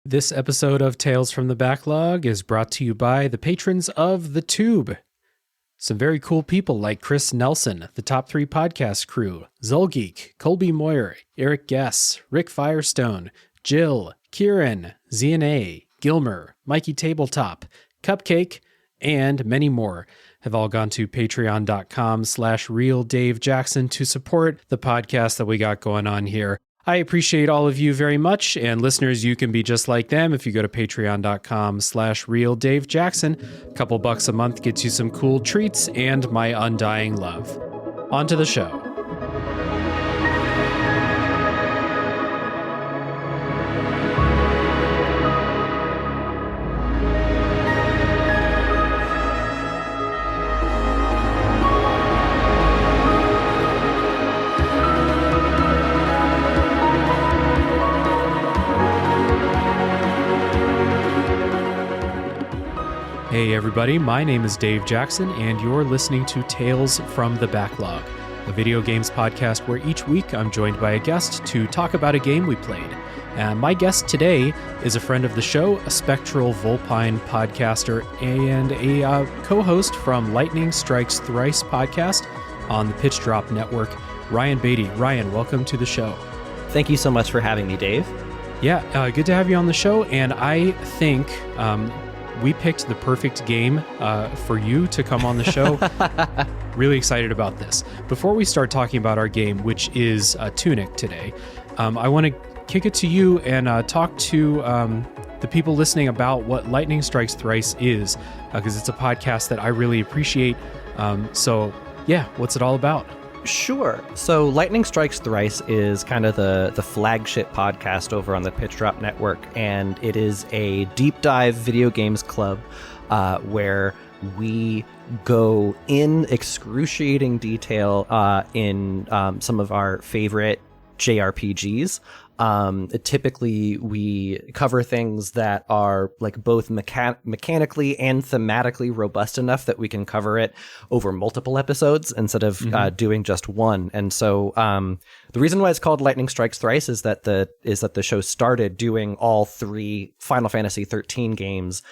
This episode of Tales from the Backlog is brought to you by the patrons of The Tube. Some very cool people like Chris Nelson, the Top 3 Podcast Crew, Zulgeek, Colby Moyer, Eric Guess, Rick Firestone, Jill, Kieran, ZNA, Gilmer, Mikey Tabletop, Cupcake, and many more have all gone to patreon.com/realdavejackson to support the podcast that we got going on here. I appreciate all of you very much, and listeners, you can be just like them if you go to patreon.com/realdavejackson. A couple bucks a month gets you some cool treats and my undying love. On to the show. Hey everybody, my name is Dave Jackson, and you're listening to Tales from the Backlog, a video games podcast where each week I'm joined by a guest to talk about a game we played. And my guest today is a friend of the show, a Spectral Vulpine podcaster, and a co-host from Lightning Strikes Thrice podcast on the Pitch Drop Network, Ryan Batie. Ryan, welcome to the show. Thank you so much for having me, Dave. Yeah, good to have you on the show, and I think we picked the perfect game for you to come on the show. Really excited about this. Before we start talking about our game, which is Tunic today, I want to kick it to you and talk to the people listening about what Lightning Strikes Thrice is, because it's a podcast that I really appreciate. So yeah, what's it all about? Sure. So Lightning Strikes Thrice is kind of the flagship podcast over on the Pitch Drop Network, and it is a deep dive video games club where we go in excruciating detail in some of our favorite JRPGs. Typically we cover things that are like both mechanically and thematically robust enough that we can cover it over multiple episodes instead of doing just one. And so the reason why it's called Lightning Strikes Thrice is that the show started doing all 3 Final Fantasy 13 games.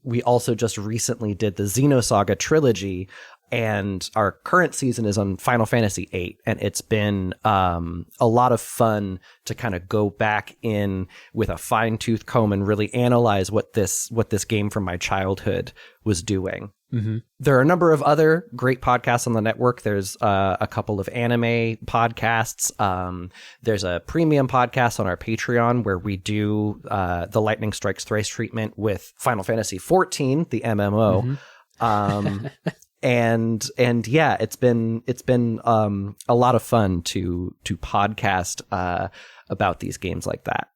We also just recently did the Xenosaga trilogy, and our current season is on Final Fantasy VIII, and it's been a lot of fun to kind of go back in with a fine-tooth comb and really analyze what this game from my childhood was doing. Mm-hmm. There are a number of other great podcasts on the network. There's a couple of anime podcasts. There's a premium podcast on our Patreon where we do the Lightning Strikes Thrice treatment with Final Fantasy XIV, the MMO. Mm-hmm. And yeah, it's been a lot of fun to podcast about these games like that.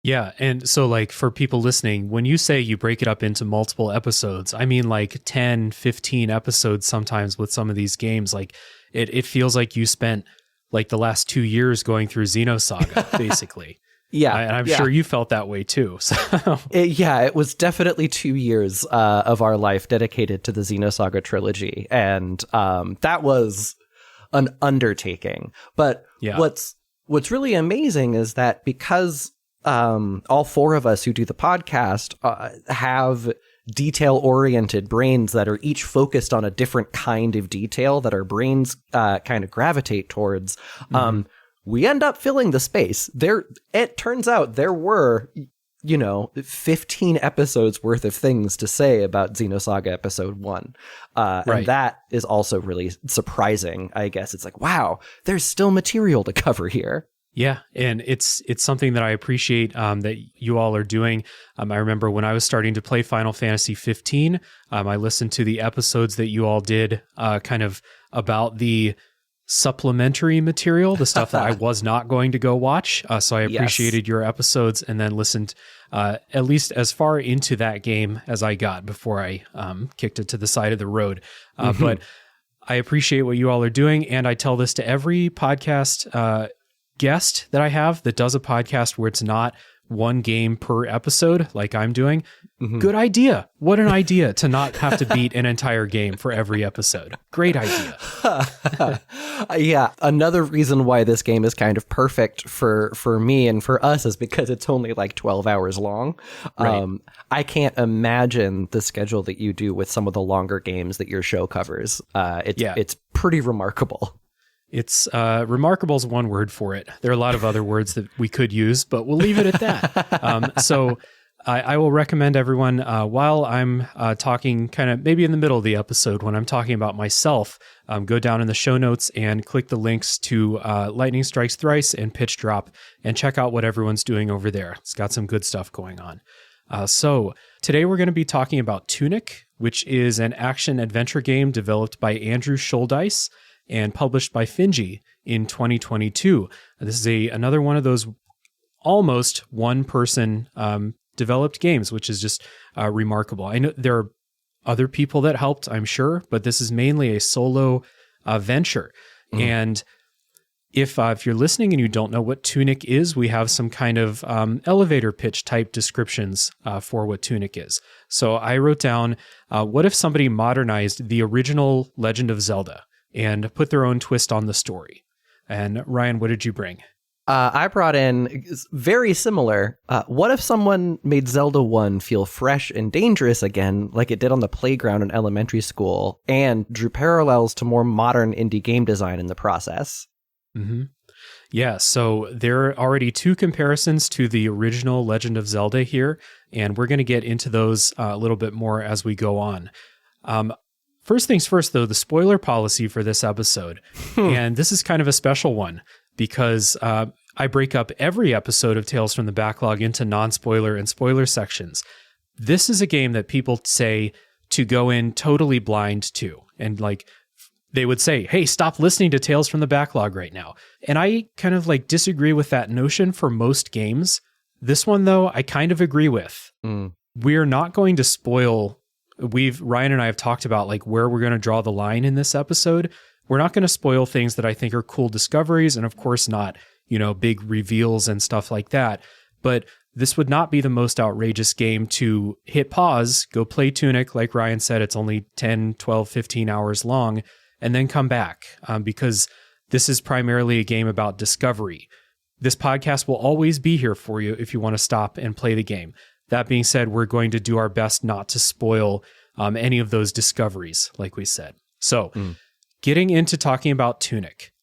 Yeah, and so like for people listening, when you say you break it up into multiple episodes, I mean like 10, 15 episodes sometimes with some of these games. Like it feels like you spent like the last 2 years going through Xenosaga, basically. Yeah, and I'm sure you felt that way too. So it was definitely 2 years of our life dedicated to the Xenosaga trilogy, and that was an undertaking. But what's really amazing is that because all 4 of us who do the podcast have detail-oriented brains that are each focused on a different kind of detail that our brains kind of gravitate towards. We end up filling the space. It turns out there were, 15 episodes worth of things to say about Xenosaga Episode 1. And that is also really surprising, I guess. It's like, wow, there's still material to cover here. Yeah, and it's something that I appreciate that you all are doing. I remember when I was starting to play Final Fantasy 15, I listened to the episodes that you all did kind of about the supplementary material, the stuff that I was not going to go watch. So I appreciated your episodes and then listened at least as far into that game as I got before I kicked it to the side of the road. But I appreciate what you all are doing. And I tell this to every podcast guest that I have that does a podcast where it's not one game per episode, like I'm doing, Mm-hmm. good idea. What an idea to not have to beat an entire game for every episode. Great idea. Yeah, another reason why this game is kind of perfect for me and for us is because it's only like 12 hours long. Right. I can't imagine the schedule that you do with some of the longer games that your show covers. It's pretty remarkable. It's remarkable is one word for it. There are a lot of other words that we could use, but we'll leave it at that. So I will recommend everyone, while I'm talking kind of maybe in the middle of the episode when I'm talking about myself, go down in the show notes and click the links to Lightning Strikes Thrice and Pitch Drop and check out what everyone's doing over there. It's got some good stuff going on. So today we're going to be talking about Tunic, which is an action-adventure game developed by Andrew Scholdice and published by Finji in 2022. This is another one of those almost one-person developed games, which is just remarkable. I know there are other people that helped, I'm sure, but this is mainly a solo venture. Mm. And if you're listening and you don't know what Tunic is, we have some kind of elevator pitch type descriptions for what Tunic is. So I wrote down, what if somebody modernized the original Legend of Zelda and put their own twist on the story? And Ryan, what did you bring? I brought in very similar. What if someone made Zelda 1 feel fresh and dangerous again, like it did on the playground in elementary school, and drew parallels to more modern indie game design in the process? Mm-hmm. Yeah, so there are already two comparisons to the original Legend of Zelda here, and we're going to get into those a little bit more as we go on. First things first, though, the spoiler policy for this episode. And this is kind of a special one because I break up every episode of Tales from the Backlog into non-spoiler and spoiler sections. This is a game that people say to go in totally blind to. And like they would say, hey, stop listening to Tales from the Backlog right now. And I kind of like disagree with that notion for most games. This one, though, I kind of agree with. We're not going to spoil. Ryan and I have talked about like where we're going to draw the line in this episode. We're not going to spoil things that I think are cool discoveries, and of course not, big reveals and stuff like that. But this would not be the most outrageous game to hit pause, go play Tunic. Like Ryan said, it's only 10, 12, 15 hours long, and then come back because this is primarily a game about discovery. This podcast will always be here for you if you want to stop and play the game. That being said, we're going to do our best not to spoil any of those discoveries, like we said. So getting into talking about Tunic.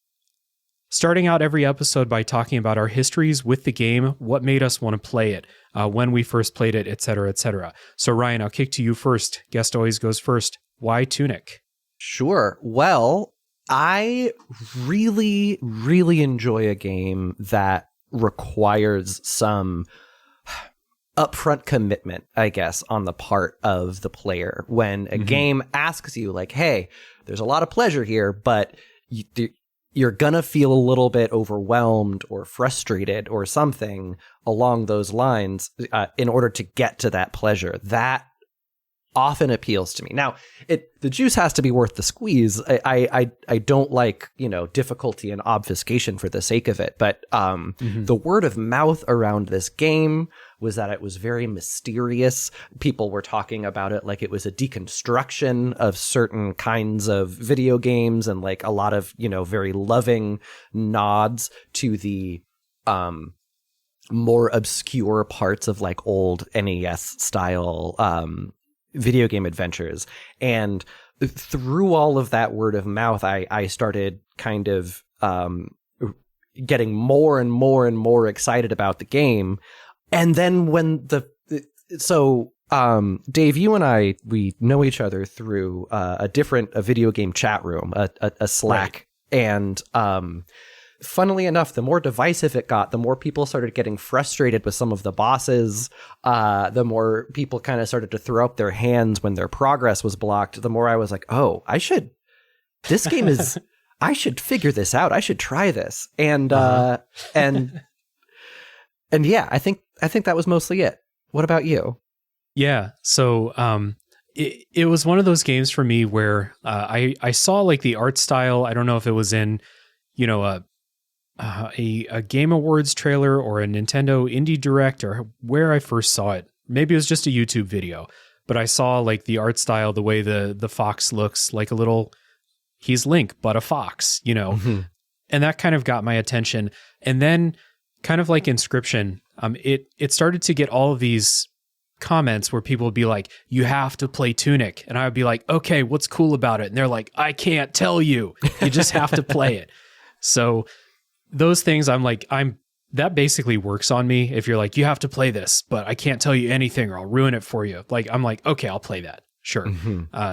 Starting out every episode by talking about our histories with the game, what made us want to play it, when we first played it, etc., etc. So Ryan, I'll kick to you first. Guest always goes first. Why Tunic? Sure. Well, I really, really enjoy a game that requires some upfront commitment, I guess, on the part of the player. When a game asks you, like, hey, there's a lot of pleasure here, but you're gonna feel a little bit overwhelmed or frustrated or something along those lines in order to get to that pleasure. That often appeals to me. Now, the juice has to be worth the squeeze. I don't like, difficulty and obfuscation for the sake of it. But the word of mouth around this game was that it was very mysterious. People were talking about it like it was a deconstruction of certain kinds of video games, and like a lot of, very loving nods to the more obscure parts of like old NES style video game adventures. And through all of that word of mouth, I started kind of getting more and more and more excited about the game. And then when Dave, you and I, we know each other through a video game chat room, a Slack. Right. And funnily enough, the more divisive it got, the more people started getting frustrated with some of the bosses. The more people kind of started to throw up their hands when their progress was blocked. The more I was like, oh, this game is, I should figure this out. I should try this. And yeah, I think that was mostly it. What about you? Yeah. So it was one of those games for me where I saw like the art style. I don't know if it was in, a Game Awards trailer or a Nintendo Indie Direct, or where I first saw it. Maybe it was just a YouTube video, but I saw like the art style, the way the fox looks like a little, he's Link, but a fox, and that kind of got my attention. And then kind of like Inscription, it started to get all of these comments where people would be like, you have to play Tunic. And I would be like, okay, what's cool about it? And they're like, I can't tell you. You just have to play it. So those things, that basically works on me. If you're like, you have to play this, but I can't tell you anything or I'll ruin it for you. Like, I'm like, okay, I'll play that. Sure.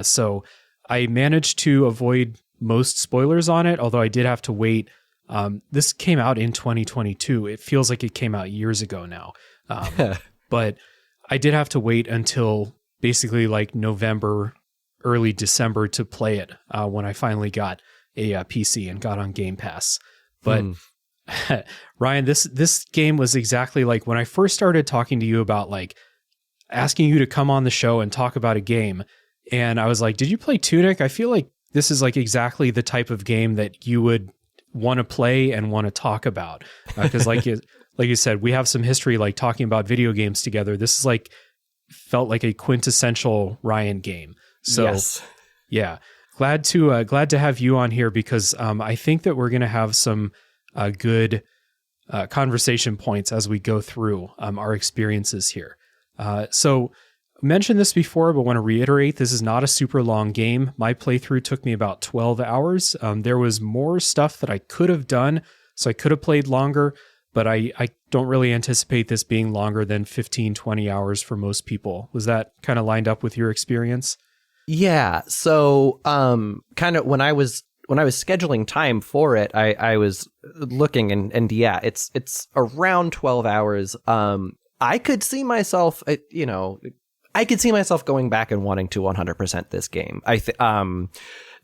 So I managed to avoid most spoilers on it, although I did have to wait. This came out in 2022. It feels like it came out years ago now. But I did have to wait until basically like November, early December to play it when I finally got a PC and got on Game Pass. But Ryan, this game was exactly like when I first started talking to you about like asking you to come on the show and talk about a game. And I was like, did you play Tunic? I feel like this is like exactly the type of game that you would want to play and want to talk about. Because like you said, we have some history like talking about video games together. This is like felt like a quintessential Ryan game. So yes. Yeah, glad to have you on here because I think that we're going to have some good conversation points as we go through our experiences here. So mentioned this before, but want to reiterate, this is not a super long game. My playthrough took me about 12 hours. There was more stuff that I could have done, so I could have played longer, but I don't really anticipate this being longer than 15, 20 hours for most people. Was that kind of lined up with your experience? Yeah. So kind of when I was scheduling time for it, I was looking and yeah, it's around 12 hours. I could see myself, I could see myself going back and wanting to 100% this game.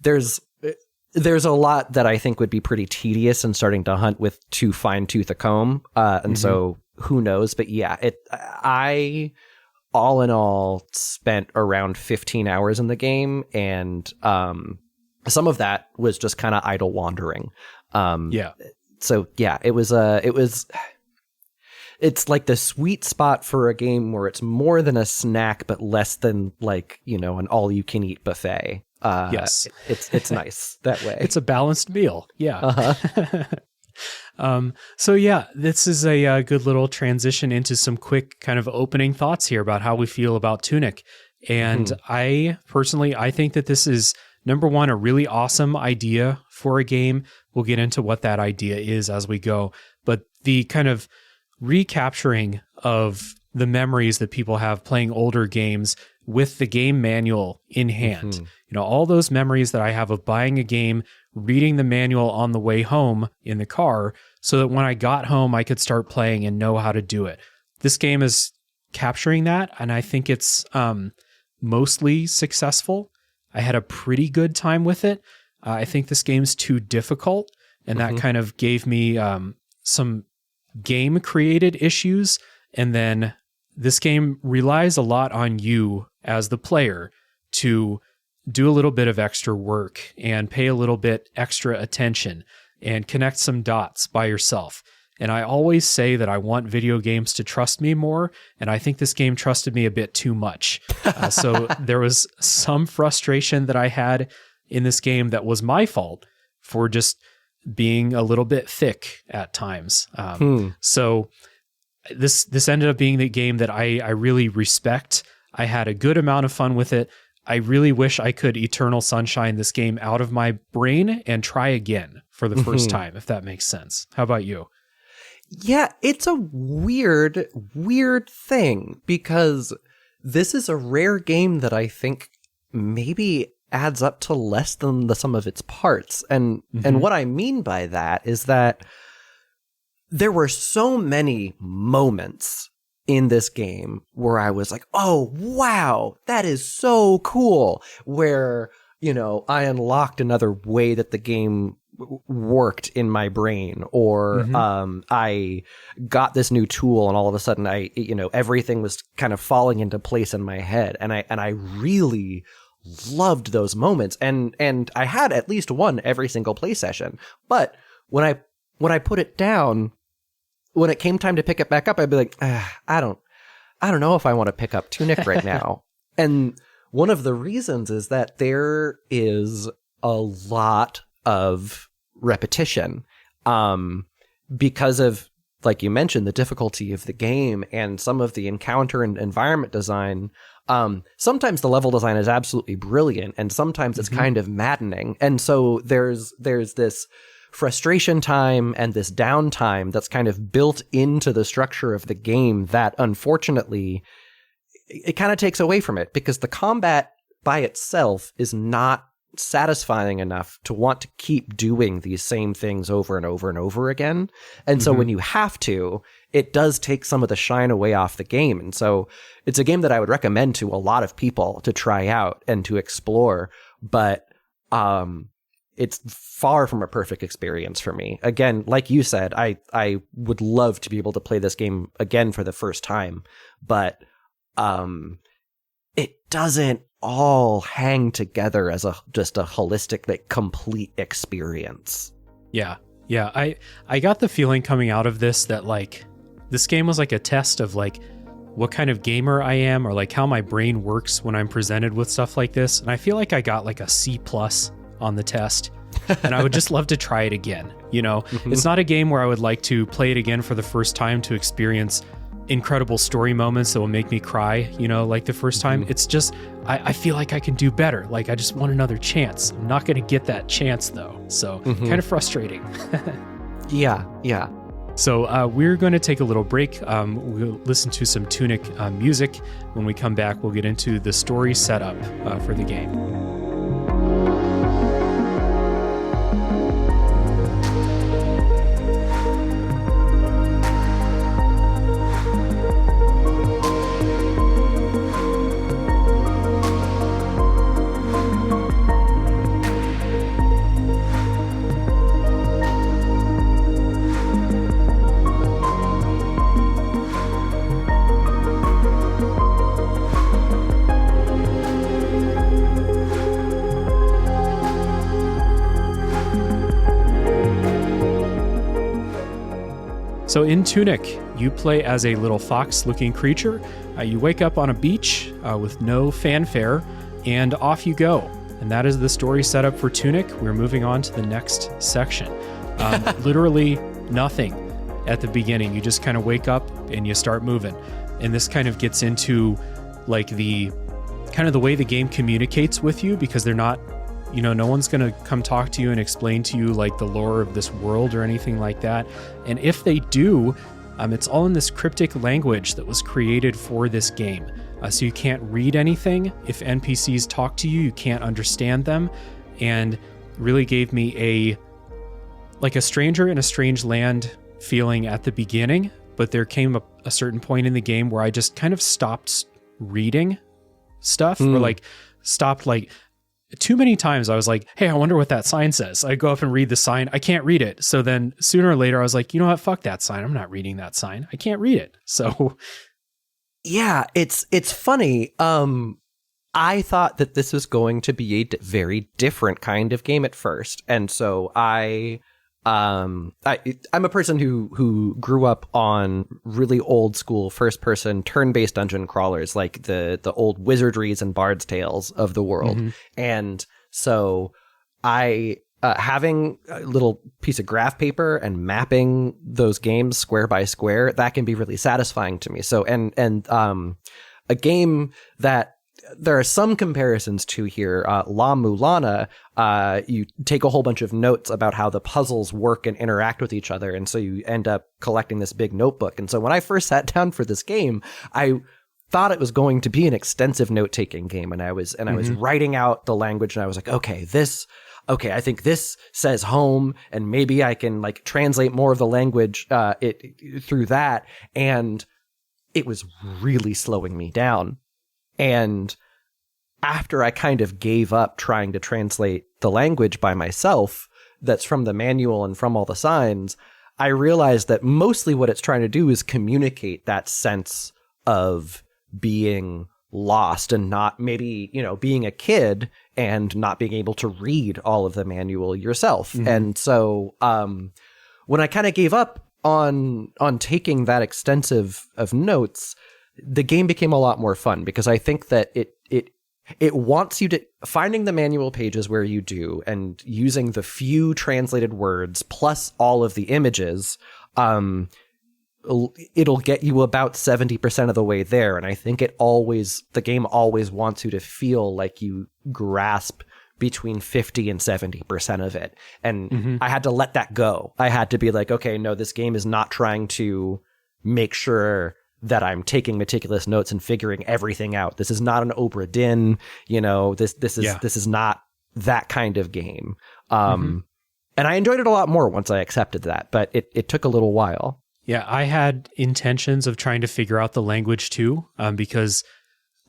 There's a lot that I think would be pretty tedious and starting to hunt with too fine tooth a comb. And so who knows, but yeah, I all in all spent around 15 hours in the game. And, some of that was just kind of idle wandering. So yeah, it's like the sweet spot for a game where it's more than a snack, but less than like, an all you can eat buffet. Yes. It's nice that way. It's a balanced meal. Yeah. So yeah, this is a good little transition into some quick kind of opening thoughts here about how we feel about Tunic. And I think that this is, number one, a really awesome idea for a game. We'll get into what that idea is as we go. But the kind of recapturing of the memories that people have playing older games with the game manual in hand. All those memories that I have of buying a game, reading the manual on the way home in the car, so that when I got home, I could start playing and know how to do it. This game is capturing that, and I think it's mostly successful. I had a pretty good time with it. I think this game's too difficult, and that kind of gave me some game-created issues. And then this game relies a lot on you as the player to do a little bit of extra work and pay a little bit extra attention and connect some dots by yourself. And I always say that I want video games to trust me more, and I think this game trusted me a bit too much. So there was some frustration that I had in this game that was my fault for just being a little bit thick at times. So this ended up being the game that I really respect. I had a good amount of fun with it. I really wish I could Eternal Sunshine this game out of my brain and try again for the first time, if that makes sense. How about you? Yeah, it's a weird thing because this is a rare game that I think maybe adds up to less than the sum of its parts. And what I mean by that is that there were so many moments in this game where I was like, oh, wow, that is so cool. Where, I unlocked another way that the game worked in my brain, or I got this new tool and all of a sudden everything was kind of falling into place in my head. And I really loved those moments. And I had at least one every single play session. But when I when I put it down, when it came time to pick it back up, I'd be like, I don't know if I want to pick up Tunic right now. And one of the reasons is that there is a lot of repetition because of, like you mentioned, the difficulty of the game and some of the encounter and environment design. Sometimes the level design is absolutely brilliant, and sometimes it's kind of maddening. And so there's this frustration time and this downtime that's kind of built into the structure of the game that, unfortunately, it kind of takes away from it, because the combat by itself is not satisfying enough to want to keep doing these same things over and over and over again. And so when you have to, it does take some of the shine away off the game. And so it's a game that I would recommend to a lot of people to try out and to explore. But it's far from a perfect experience for me. Again, like you said, I would love to be able to play this game again for the first time, but it doesn't all hang together as just a holistic, like, complete experience. Yeah. I got the feeling coming out of this that, like, this game was like a test of, like, what kind of gamer I am, or like how my brain works when I'm presented with stuff like this. And I feel like I got like a C+ on the test. And I would just love to try it again. You know, it's not a game where I would like to play it again for the first time to experience incredible story moments that will make me cry, you know, like the first time. It's just, I feel like I can do better. Like, I just want another chance. I'm not going to get that chance, though. So kind of frustrating. Yeah. So we're going to take a little break. We'll listen to some Tunic music. When we come back, we'll get into the story setup for the game. So in Tunic, you play as a little fox-looking creature. You wake up on a beach with no fanfare, and off you go. And that is the story setup for Tunic. We're moving on to the next section. Literally nothing at the beginning. You just kind of wake up and you start moving. And this kind of gets into like the way the game communicates with you, because they're not, you know, no one's going to come talk to you and explain to you like the lore of this world or anything like that. And if they do, it's all in this cryptic language that was created for this game. So you can't read anything. If NPCs talk to you, you can't understand them. And really gave me a stranger in a strange land feeling at the beginning. But there came a certain point in the game where I just kind of stopped reading stuff, or like stopped, like, too many times I was like, hey, I wonder what that sign says. I go up and read the sign. I can't read it. So then sooner or later I was like, you know what? Fuck that sign. I'm not reading that sign. I can't read it. So yeah, it's funny. I thought that this was going to be a very different kind of game at first. And so I'm a person who grew up on really old school first person turn-based dungeon crawlers, like the old Wizardries and Bard's Tales of the world. And so having a little piece of graph paper and mapping those games square by square, that can be really satisfying to me. So, and a game that there are some comparisons to here, La Mulana, you take a whole bunch of notes about how the puzzles work and interact with each other. And so you end up collecting this big notebook. And so when I first sat down for this game, I thought it was going to be an extensive note-taking game. And I was writing out the language, and I was like, okay, I think this says home, and maybe I can like translate more of the language through that. And it was really slowing me down. And after I kind of gave up trying to translate the language by myself, that's from the manual and from all the signs, I realized that mostly what it's trying to do is communicate that sense of being lost and not, maybe, you know, being a kid and not being able to read all of the manual yourself. And so when I kind of gave up on taking that extensive of notes, the game became a lot more fun because I think that it wants you to finding the manual pages where you do and using the few translated words plus all of the images, it'll get you about 70% of the way there. And I think the game always wants you to feel like you grasp between 50 and 70% of it. And I had to let that go. I had to be like, okay, no, this game is not trying to make sure that I'm taking meticulous notes and figuring everything out. This is not an Obra Dinn, this is not that kind of game. And I enjoyed it a lot more once I accepted that, but it took a little while. Yeah, I had intentions of trying to figure out the language too, because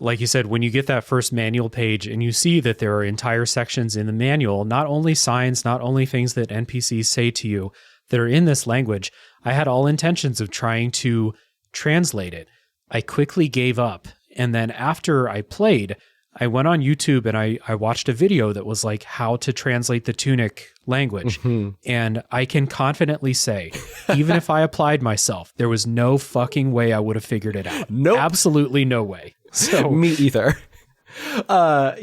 like you said, when you get that first manual page and you see that there are entire sections in the manual, not only signs, not only things that NPCs say to you that are in this language, I had all intentions of trying to translate it. I quickly gave up. And then after I played, I went on YouTube and I watched a video that was like how to translate the Tunic language. And I can confidently say, even if I applied myself, there was no fucking way I would have figured it out. Nope. Absolutely no way. So me either. And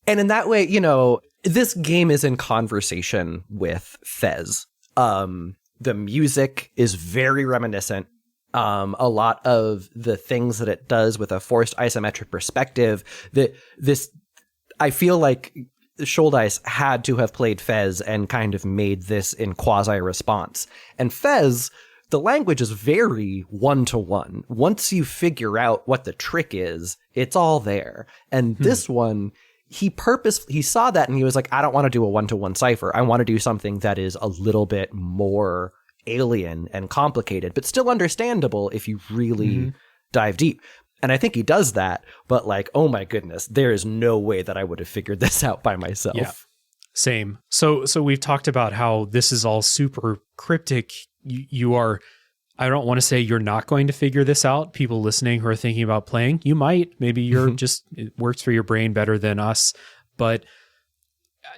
in that way, this game is in conversation with Fez. The music is very reminiscent. A lot of the things that it does with a forced isometric perspective, I feel like Shouldice had to have played Fez and kind of made this in quasi-response. And Fez, the language is very one-to-one. Once you figure out what the trick is, it's all there. And this one, he saw that and he was like, I don't want to do a one-to-one cipher. I want to do something that is a little bit more alien and complicated, but still understandable if you really dive deep. And I think he does that, but like, oh my goodness, there is no way that I would have figured this out by myself. Yeah, same. So we've talked about how this is all super cryptic. You are, I don't want to say you're not going to figure this out. People listening who are thinking about playing, you might, maybe you're just, it works for your brain better than us, but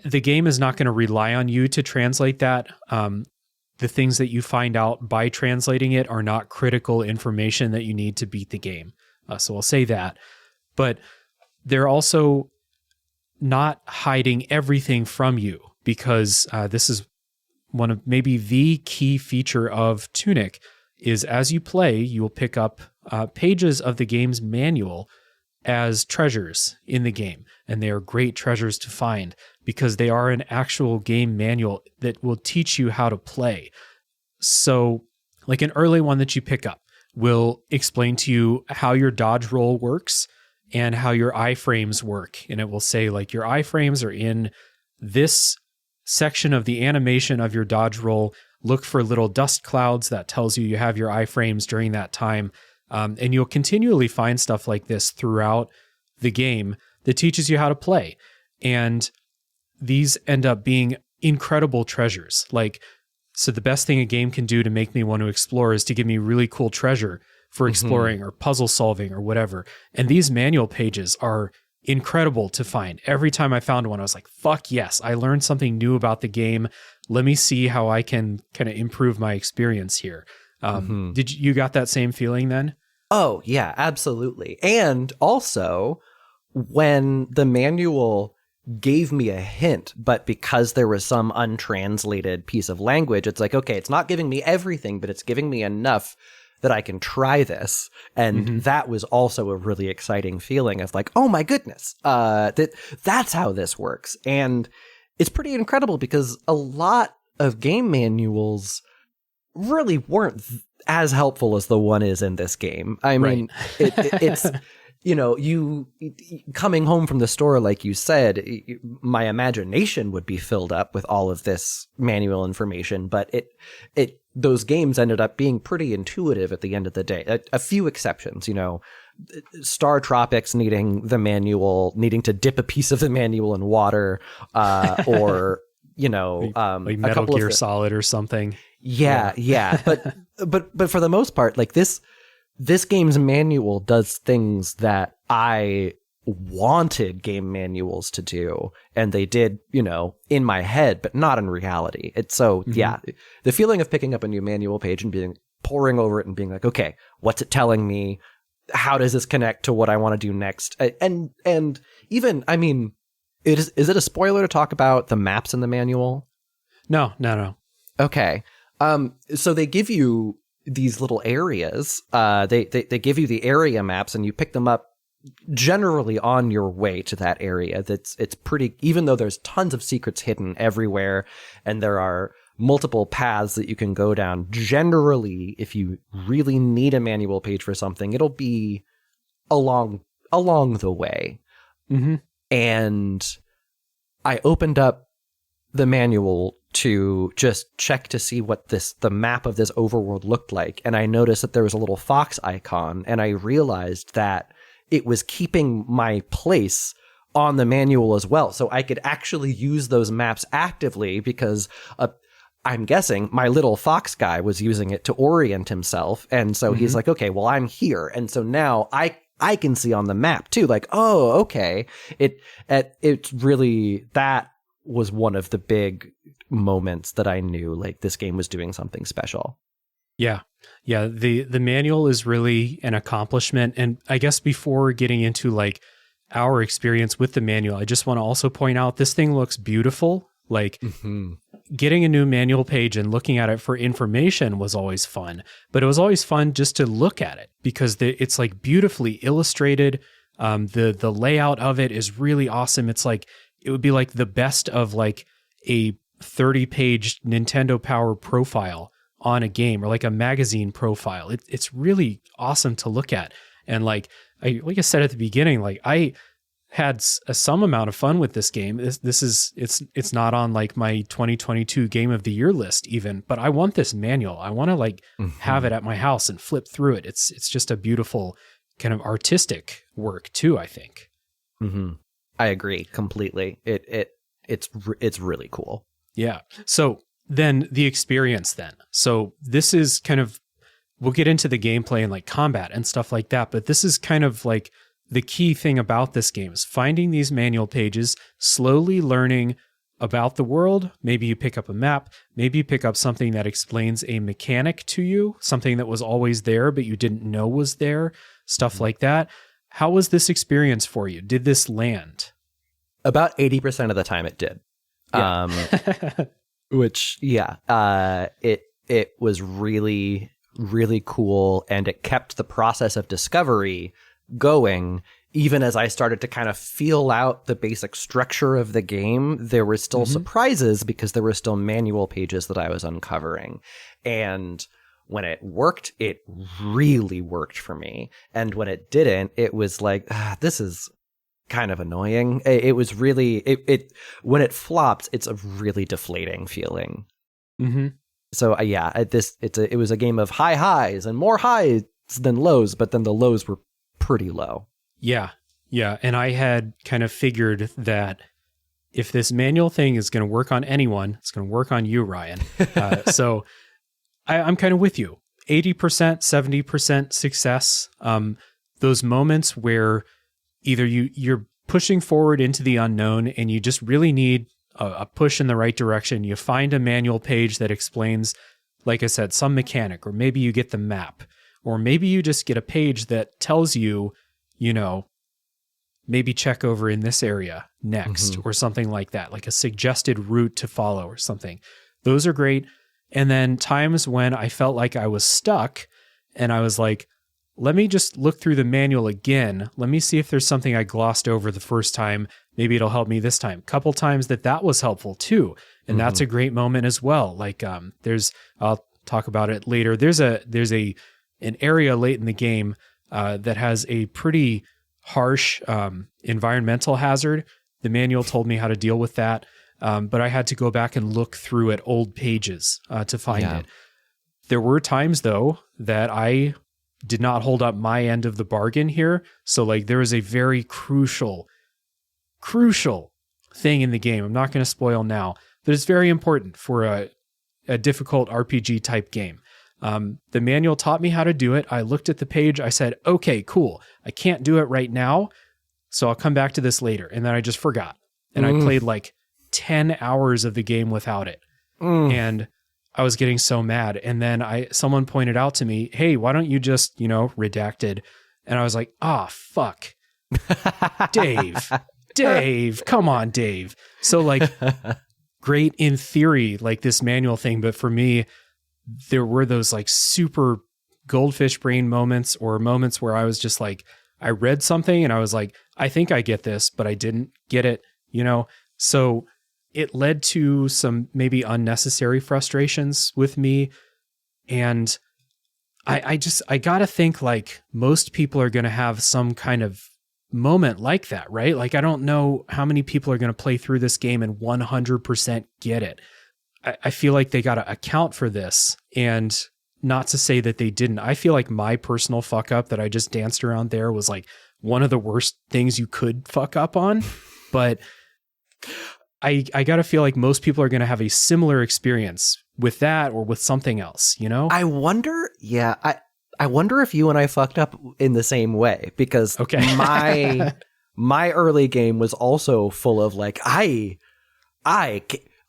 the game is not going to rely on you to translate that. The things that you find out by translating it are not critical information that you need to beat the game. So I'll say that. But they're also not hiding everything from you because this is one of maybe the key feature of Tunic is as you play, you will pick up pages of the game's manual as treasures in the game. And they are great treasures to find because they are an actual game manual that will teach you how to play. So like an early one that you pick up will explain to you how your dodge roll works and how your iframes work. And it will say like your iframes are in this section of the animation of your dodge roll. Look for little dust clouds that tells you have your iframes during that time. And you'll continually find stuff like this throughout the game that teaches you how to play. And these end up being incredible treasures. So the best thing a game can do to make me want to explore is to give me really cool treasure for exploring or puzzle solving or whatever. And these manual pages are incredible to find. Every time I found one, I was like, fuck yes, I learned something new about the game. Let me see how I can kind of improve my experience here. Did you got that same feeling then? Oh, yeah, absolutely. And also, when the manual gave me a hint, but because there was some untranslated piece of language, it's like, okay, it's not giving me everything, but it's giving me enough that I can try this. And that was also a really exciting feeling of like, oh my goodness, that's how this works. And it's pretty incredible because a lot of game manuals really weren't as helpful as the one is in this game. I mean, it's, you coming home from the store, like you said, my imagination would be filled up with all of this manual information, but those games ended up being pretty intuitive at the end of the day. A few exceptions, Star Tropics needing the manual, needing to dip a piece of the manual in water, or like Metal Gear Solid or something. Yeah. But for the most part, like this game's manual does things that I wanted game manuals to do, and they did, in my head, but not in reality. It's so, yeah, the feeling of picking up a new manual page and poring over it and being like, okay, what's it telling me? How does this connect to what I want to do next? And even, I mean, is it a spoiler to talk about the maps in the manual? No. Okay. So they give you these little areas. They give you the area maps, and you pick them up generally on your way to that area. It's pretty, even though there's tons of secrets hidden everywhere, and there are multiple paths that you can go down. Generally, if you really need a manual page for something, it'll be along the way. Mm-hmm. And I opened up the manual to just check to see what the map of this overworld looked like, and I noticed that there was a little fox icon, and I realized that it was keeping my place on the manual as well, so I could actually use those maps actively, because I'm guessing my little fox guy was using it to orient himself, and so he's like, okay, well, I'm here, and so now I can see on the map too, like, oh, okay. It's really, that was one of the big moments that I knew, like, this game was doing something special. Yeah. The manual is really an accomplishment. And I guess before getting into like our experience with the manual, I just want to also point out this thing looks beautiful. Like getting a new manual page and looking at it for information was always fun, but it was always fun just to look at it because it's like beautifully illustrated. The layout of it is really awesome. It's like, it would be like the best of like a 30-page Nintendo Power profile on a game, or like a magazine profile. It's really awesome to look at. And like I said at the beginning, like I had some amount of fun with this game. It's not on like my 2022 game of the year list even, but I want this manual. I want to like have it at my house and flip through it. It's just a beautiful kind of artistic work too, I think. Mm-hmm. I agree completely. It's really cool. Yeah. So then the experience then. So this is kind of, we'll get into the gameplay and like combat and stuff like that, but this is kind of like the key thing about this game is finding these manual pages, slowly learning about the world. Maybe you pick up a map, maybe you pick up something that explains a mechanic to you, something that was always there, but you didn't know was there, stuff like that. How was this experience for you? Did this land? About 80% of the time it did. Yeah. Which, yeah, it was really, really cool, and it kept the process of discovery going. Even as I started to kind of feel out the basic structure of the game, there were still surprises because there were still manual pages that I was uncovering. And when it worked, it really worked for me. And when it didn't, it was like, this is kind of annoying. It was really, when it flopped, it's a really deflating feeling. Mm-hmm. So yeah, it was a game of high highs and more highs than lows, but then the lows were pretty low. Yeah. And I had kind of figured that if this manual thing is going to work on anyone, it's going to work on you, Ryan. So I'm kind of with you. 80%, 70% success. Those moments where either you're pushing forward into the unknown and you just really need a push in the right direction. You find a manual page that explains, like I said, some mechanic, or maybe you get the map, or maybe you just get a page that tells you, maybe check over in this area next, or something like that, like a suggested route to follow or something. Those are great. And then times when I felt like I was stuck and I was like, let me just look through the manual again. Let me see if there's something I glossed over the first time. Maybe it'll help me this time. Couple times that was helpful too. And that's a great moment as well. Like I'll talk about it later. There's an area late in the game that has a pretty harsh environmental hazard. The manual told me how to deal with that. But I had to go back and look through at old pages to find it. There were times though that I did not hold up my end of the bargain here. So like there is a very crucial thing in the game. I'm not going to spoil now, but it's very important for a difficult RPG type game. The manual taught me how to do it. I looked at the page. I said, okay, cool. I can't do it right now. so I'll come back to this later. And then I just forgot. And I played like 10 hours of the game without it. And I was getting so mad. And then someone pointed out to me, hey, why don't you just, redacted? And I was like, fuck. Dave, come on, Dave. So like, great in theory, like this manual thing. But for me, there were those like super goldfish brain moments, or moments where I was just like, I read something and I was like, I think I get this, but I didn't get it, So it led to some maybe unnecessary frustrations with me. And I gotta think like most people are going to have some kind of moment like that, right? Like, I don't know how many people are going to play through this game and 100% get it. I feel like they got to account for this, and not to say that they didn't. I feel like my personal fuck up that I just danced around there was like one of the worst things you could fuck up on. But I got to feel like most people are going to have a similar experience with that or with something else, I wonder, I wonder if you and I fucked up in the same way, because my early game was also full of like, I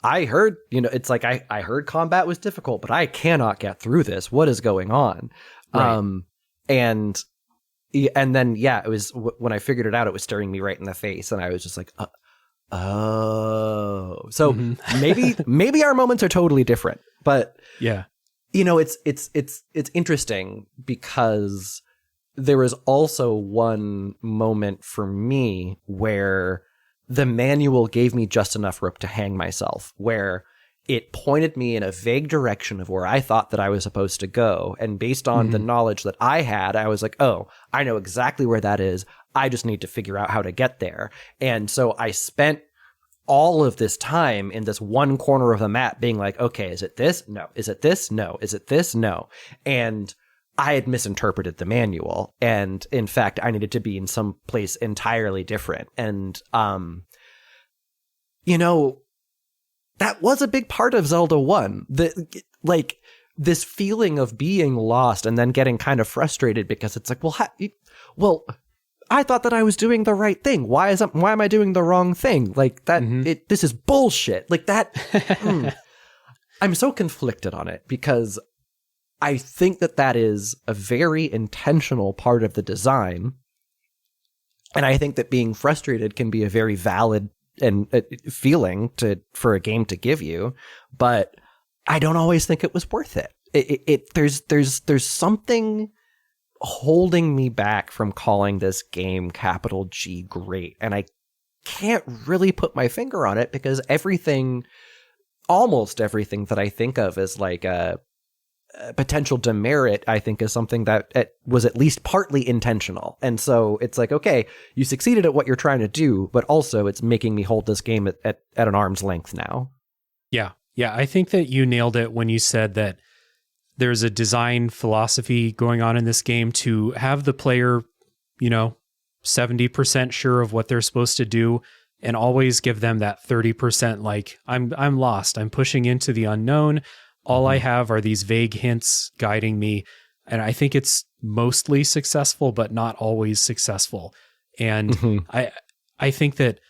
heard, it's like I heard combat was difficult, but I cannot get through this. What is going on? Right. And then, it was when I figured it out, it was staring me right in the face. And I was just like, oh, so maybe our moments are totally different, but yeah, it's interesting because there was also one moment for me where the manual gave me just enough rope to hang myself, where it pointed me in a vague direction of where I thought that I was supposed to go. And based on the knowledge that I had, I was like, oh, I know exactly where that is. I just need to figure out how to get there. And so I spent all of this time in this one corner of the map being like, okay, is it this? No. Is it this? No. Is it this? No. And I had misinterpreted the manual. And in fact, I needed to be in some place entirely different. And, that was a big part of Zelda 1. This feeling of being lost and then getting kind of frustrated because it's like, well, I thought that I was doing the right thing. Why am I doing the wrong thing? Like that, this is bullshit. Like that. I'm so conflicted on it because I think that is a very intentional part of the design. And I think that being frustrated can be a very valid and feeling for a game to give you, but I don't always think it was worth it. There's something holding me back from calling this game capital G great. And I can't really put my finger on it because almost everything that I think of as like a potential demerit, I think is something that was at least partly intentional. And so it's like, okay, you succeeded at what you're trying to do, but also it's making me hold this game at an arm's length now. Yeah. Yeah. I think that you nailed it when you said that there's a design philosophy going on in this game to have the player, 70% sure of what they're supposed to do, and always give them that 30% like, I'm lost. I'm pushing into the unknown. All I have are these vague hints guiding me. And I think it's mostly successful, but not always successful. And I think that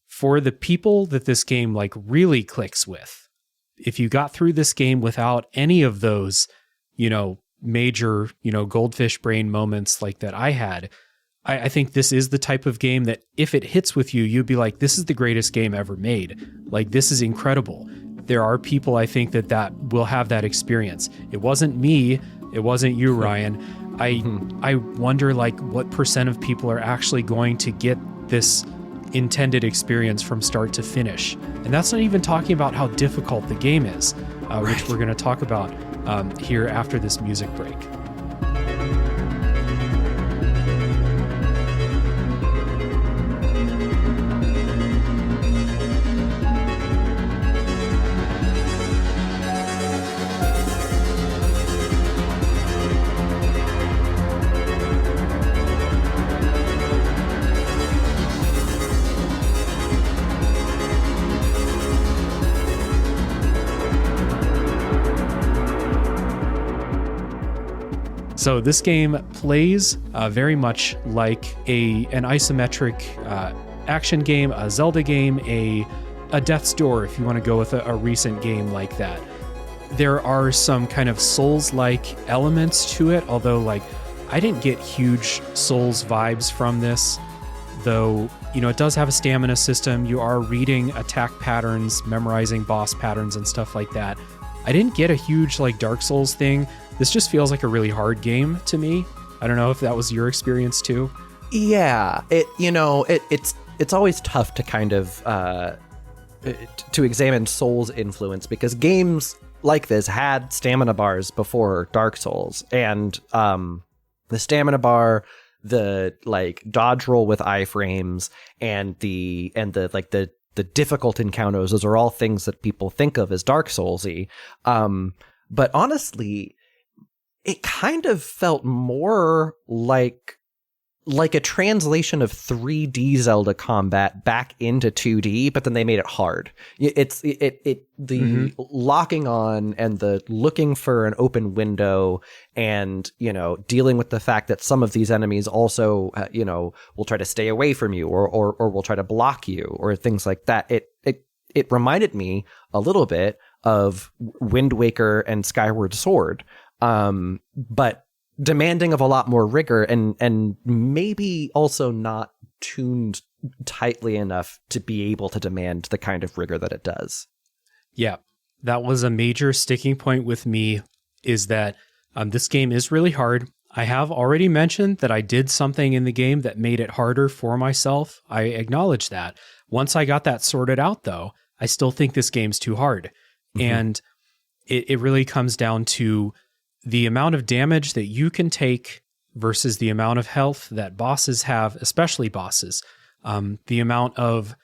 for the people that this game like really clicks with, if you got through this game without any of those, major, goldfish brain moments like that I had, I think this is the type of game that if it hits with you, you'd be like, this is the greatest game ever made. Like, this is incredible. There are people I think that will have that experience. It wasn't me. It wasn't you, Ryan. I wonder like what percent of people are actually going to get this intended experience from start to finish. And that's not even talking about how difficult the game is, which we're going to talk about here after this music break. So this game plays very much like an isometric action game, a Zelda game, a Death's Door, if you want to go with a recent game like that. There are some kind of Souls-like elements to it, although like I didn't get huge Souls vibes from this, though, you know, it does have a stamina system. You are reading attack patterns, memorizing boss patterns and stuff like that. I didn't get a huge like Dark Souls thing. This just feels like a really hard game to me. I don't know if that was your experience too. Yeah, it's always tough to kind of to examine Souls influence, because games like this had stamina bars before Dark Souls, and the stamina bar, the like dodge roll with iframes, and the difficult encounters, those are all things that people think of as Dark Soulsy. But honestly, it kind of felt more like a translation of 3D Zelda combat back into 2D, but then they made it hard. The locking on and the looking for an open window, and, you know, dealing with the fact that some of these enemies also, will try to stay away from you or will try to block you or things like that. It reminded me a little bit of Wind Waker and Skyward Sword, but demanding of a lot more rigor, and maybe also not tuned tightly enough to be able to demand the kind of rigor that it does. Yeah, that was a major sticking point with me, is that this game is really hard. I have already mentioned that I did something in the game that made it harder for myself. I acknowledge that. Once I got that sorted out, though, I still think this game's too hard. Mm-hmm. And it really comes down to the amount of damage that you can take versus the amount of health that bosses have, especially bosses. The amount of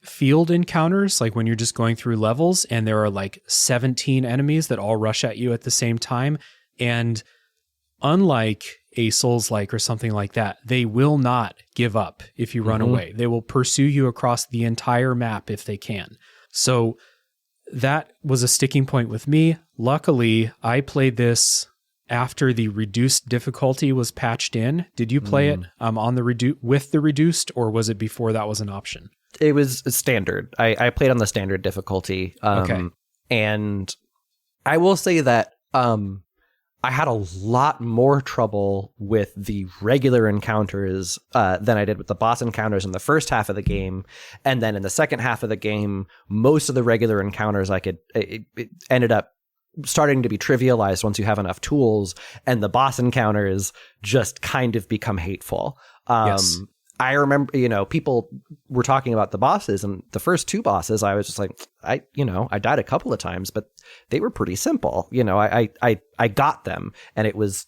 field encounters, like when you're just going through levels and there are like 17 enemies that all rush at you at the same time. And unlike a Souls-like or something like that, they will not give up if you run away. They will pursue you across the entire map if they can. So that was a sticking point with me. Luckily, I played this after the reduced difficulty was patched in. Did you play it on the with the reduced, or was it before that was an option? It was standard. I played on the standard difficulty. Okay. And I will say that I had a lot more trouble with the regular encounters than I did with the boss encounters in the first half of the game. And then in the second half of the game, most of the regular encounters it ended up starting to be trivialized once you have enough tools, and the boss encounters just kind of become hateful. Yes. I remember, people were talking about the bosses, and the first two bosses, I was just like, I died a couple of times, but they were pretty simple. I got them, and it was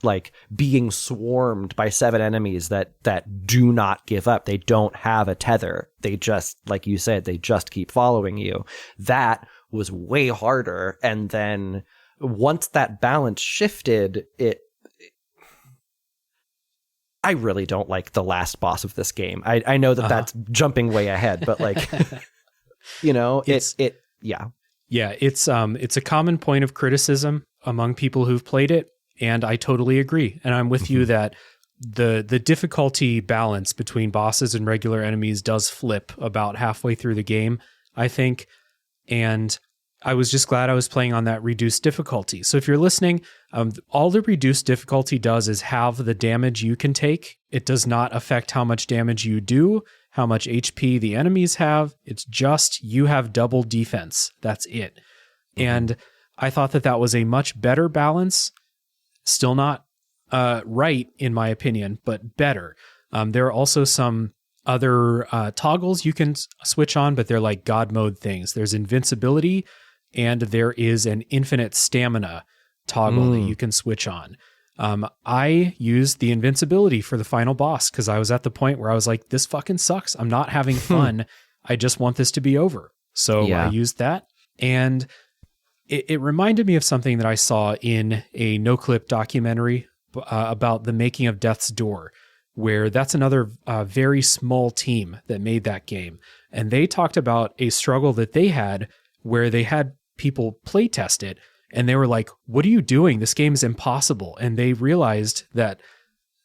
like being swarmed by 7 enemies that do not give up. They don't have a tether. They just, like you said, they just keep following you. That was way harder. And then once that balance shifted, I really don't like the last boss of this game. I know that that's jumping way ahead, but like, it's a common point of criticism among people who've played it. And I totally agree. And I'm with you that the difficulty balance between bosses and regular enemies does flip about halfway through the game, I think. And I was just glad I was playing on that reduced difficulty. So if you're listening, all the reduced difficulty does is have the damage you can take. It does not affect how much damage you do, how much HP the enemies have. It's just you have double defense. That's it. And I thought that was a much better balance. Still not right, in my opinion, but better. There are also some other toggles you can switch on, but they're like God mode things. There's invincibility, and there is an infinite stamina toggle that you can switch on. I used the invincibility for the final boss because I was at the point where I was like, this fucking sucks. I'm not having fun. I just want this to be over. So I used that. And it reminded me of something that I saw in a no-clip documentary about the making of Death's Door, where that's another very small team that made that game. And they talked about a struggle that they had where they had people play test it, and they were like, what are you doing? This game is impossible. And they realized that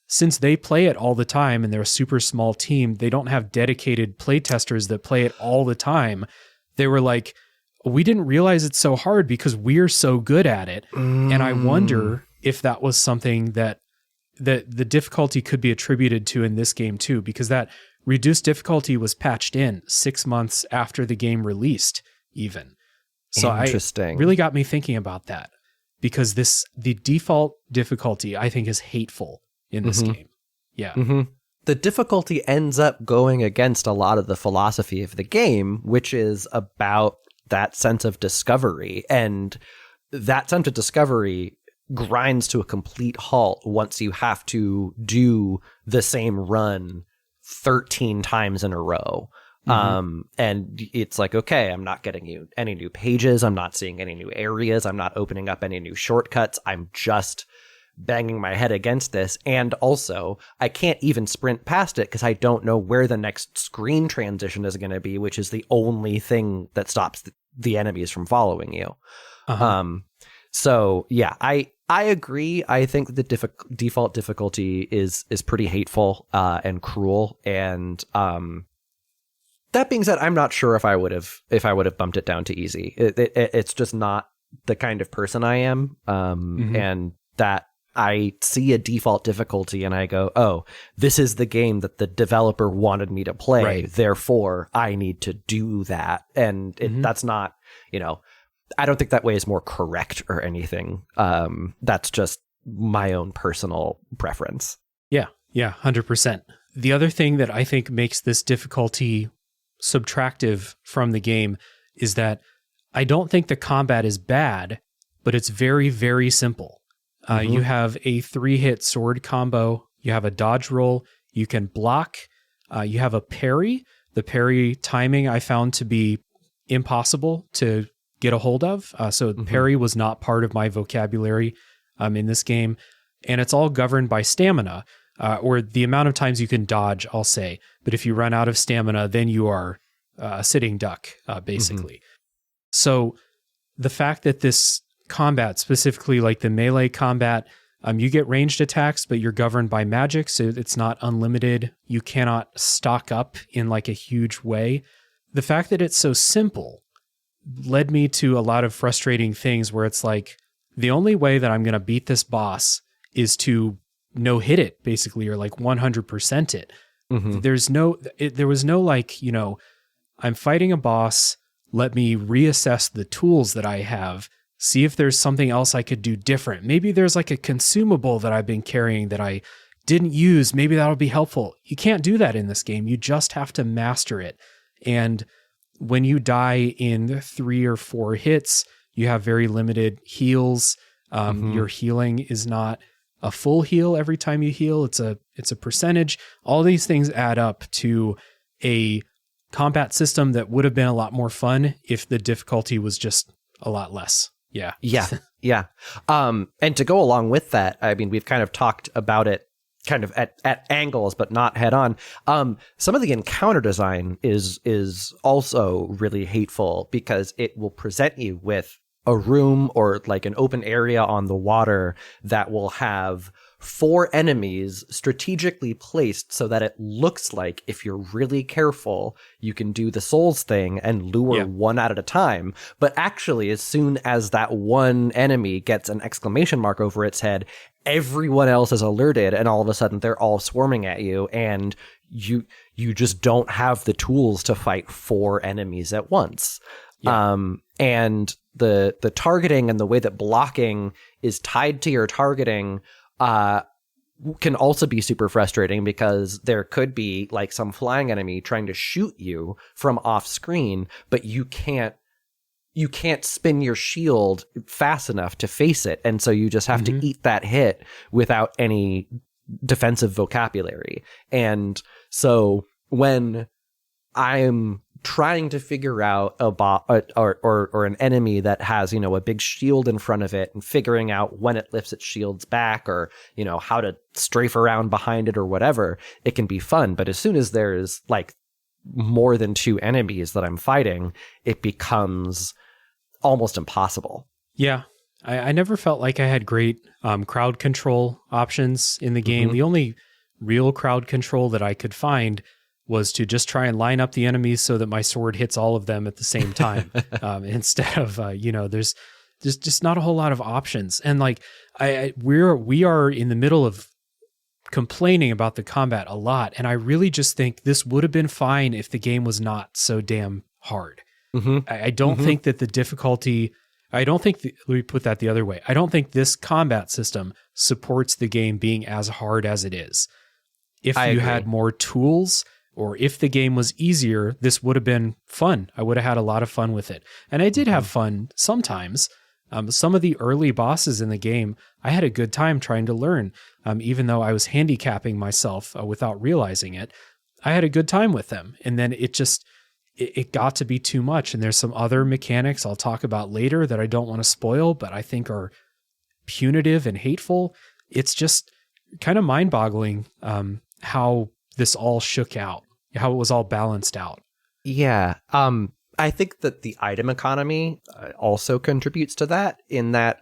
since they play it all the time and they're a super small team, they don't have dedicated playtesters that play it all the time. They were like, we didn't realize it's so hard because we're so good at it. And I wonder if that was something that the difficulty could be attributed to in this game too, because that reduced difficulty was patched in 6 months after the game released even. So Interesting. really got me thinking about that, because the default difficulty I think is hateful in this game. Yeah. The difficulty ends up going against a lot of the philosophy of the game, which is about that sense of discovery. And that sense of discovery grinds to a complete halt once you have to do the same run 13 times in a row. And it's like, okay, I'm not getting you any new pages. I'm not seeing any new areas. I'm not opening up any new shortcuts. I'm just banging my head against this. And also, I can't even sprint past it because I don't know where the next screen transition is going to be, which is the only thing that stops the enemies from following you. So yeah, I agree. I think the default difficulty is pretty hateful and cruel. And that being said, I'm not sure if I would have bumped it down to easy. It's just not the kind of person I am. And that I see a default difficulty and I go, oh, this is the game that the developer wanted me to play. Right. Therefore, I need to do that. And that's not, I don't think that way is more correct or anything. That's just my own personal preference. Yeah, 100%. The other thing that I think makes this difficulty subtractive from the game is that I don't think the combat is bad, but it's very, very simple. You have a 3-hit sword combo. You have a dodge roll. You can block. You have a parry. The parry timing I found to be impossible to get a hold of. So parry was not part of my vocabulary in this game. And it's all governed by stamina, or the amount of times you can dodge, I'll say. But if you run out of stamina, then you are a sitting duck, basically. So the fact that this combat, specifically like the melee combat, you get ranged attacks, but you're governed by magic, so it's not unlimited. You cannot stock up in like a huge way. The fact that it's so simple led me to a lot of frustrating things where it's like, the only way that I'm going to beat this boss is to no-hit it, basically, or like 100% it. There was no like, I'm fighting a boss, let me reassess the tools that I have, see if there's something else I could do different. Maybe there's like a consumable that I've been carrying that I didn't use. Maybe that'll be helpful. You can't do that in this game. You just have to master it. And when you die in 3 or 4 hits, you have very limited heals. Your healing is not a full heal every time you heal. It's a percentage. All these things add up to a combat system that would have been a lot more fun if the difficulty was just a lot less. Yeah. And to go along with that, I mean, we've kind of talked about it kind of at angles, but not head on. Some of the encounter design is also really hateful because it will present you with a room or like an open area on the water that will have 4 enemies strategically placed so that it looks like, if you're really careful, you can do the souls thing and lure one out at a time. But actually, as soon as that one enemy gets an exclamation mark over its head, everyone else is alerted, and all of a sudden they're all swarming at you, and you just don't have the tools to fight 4 enemies at once. And the targeting and the way that blocking is tied to your targeting can also be super frustrating, because there could be like some flying enemy trying to shoot you from off screen, but you can't spin your shield fast enough to face it. And so you just have to eat that hit without any defensive vocabulary. And so when I'm trying to figure out a bot or an enemy that has, a big shield in front of it, and figuring out when it lifts its shields back, or, how to strafe around behind it or whatever, it can be fun. But as soon as there's like more than 2 enemies that I'm fighting, it becomes almost impossible. Yeah. I never felt like I had great crowd control options in the game. The only real crowd control that I could find was to just try and line up the enemies so that my sword hits all of them at the same time. Instead of, there's just not a whole lot of options. And like, we are in the middle of complaining about the combat a lot. And I really just think this would have been fine if the game was not so damn hard. I don't think that the difficulty, let me put that the other way. I don't think this combat system supports the game being as hard as it is. If you had more tools, or if the game was easier, this would have been fun. I would have had a lot of fun with it. And I did have fun sometimes. Some of the early bosses in the game, I had a good time trying to learn. Even though I was handicapping myself without realizing it, I had a good time with them. And then it got to be too much. And there's some other mechanics I'll talk about later that I don't want to spoil, but I think are punitive and hateful. It's just kind of mind-boggling how this all shook out, how it was all balanced out. Yeah. I think that the item economy also contributes to that, in that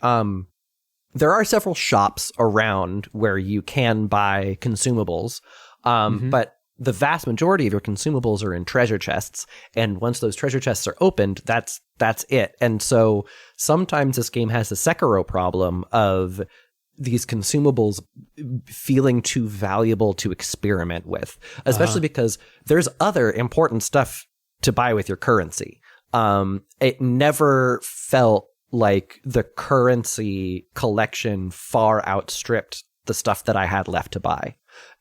there are several shops around where you can buy consumables, but the vast majority of your consumables are in treasure chests, and once those treasure chests are opened, that's it. And so sometimes this game has the Sekiro problem of these consumables feeling too valuable to experiment with, especially because there's other important stuff to buy with your currency. It never felt like the currency collection far outstripped the stuff that I had left to buy.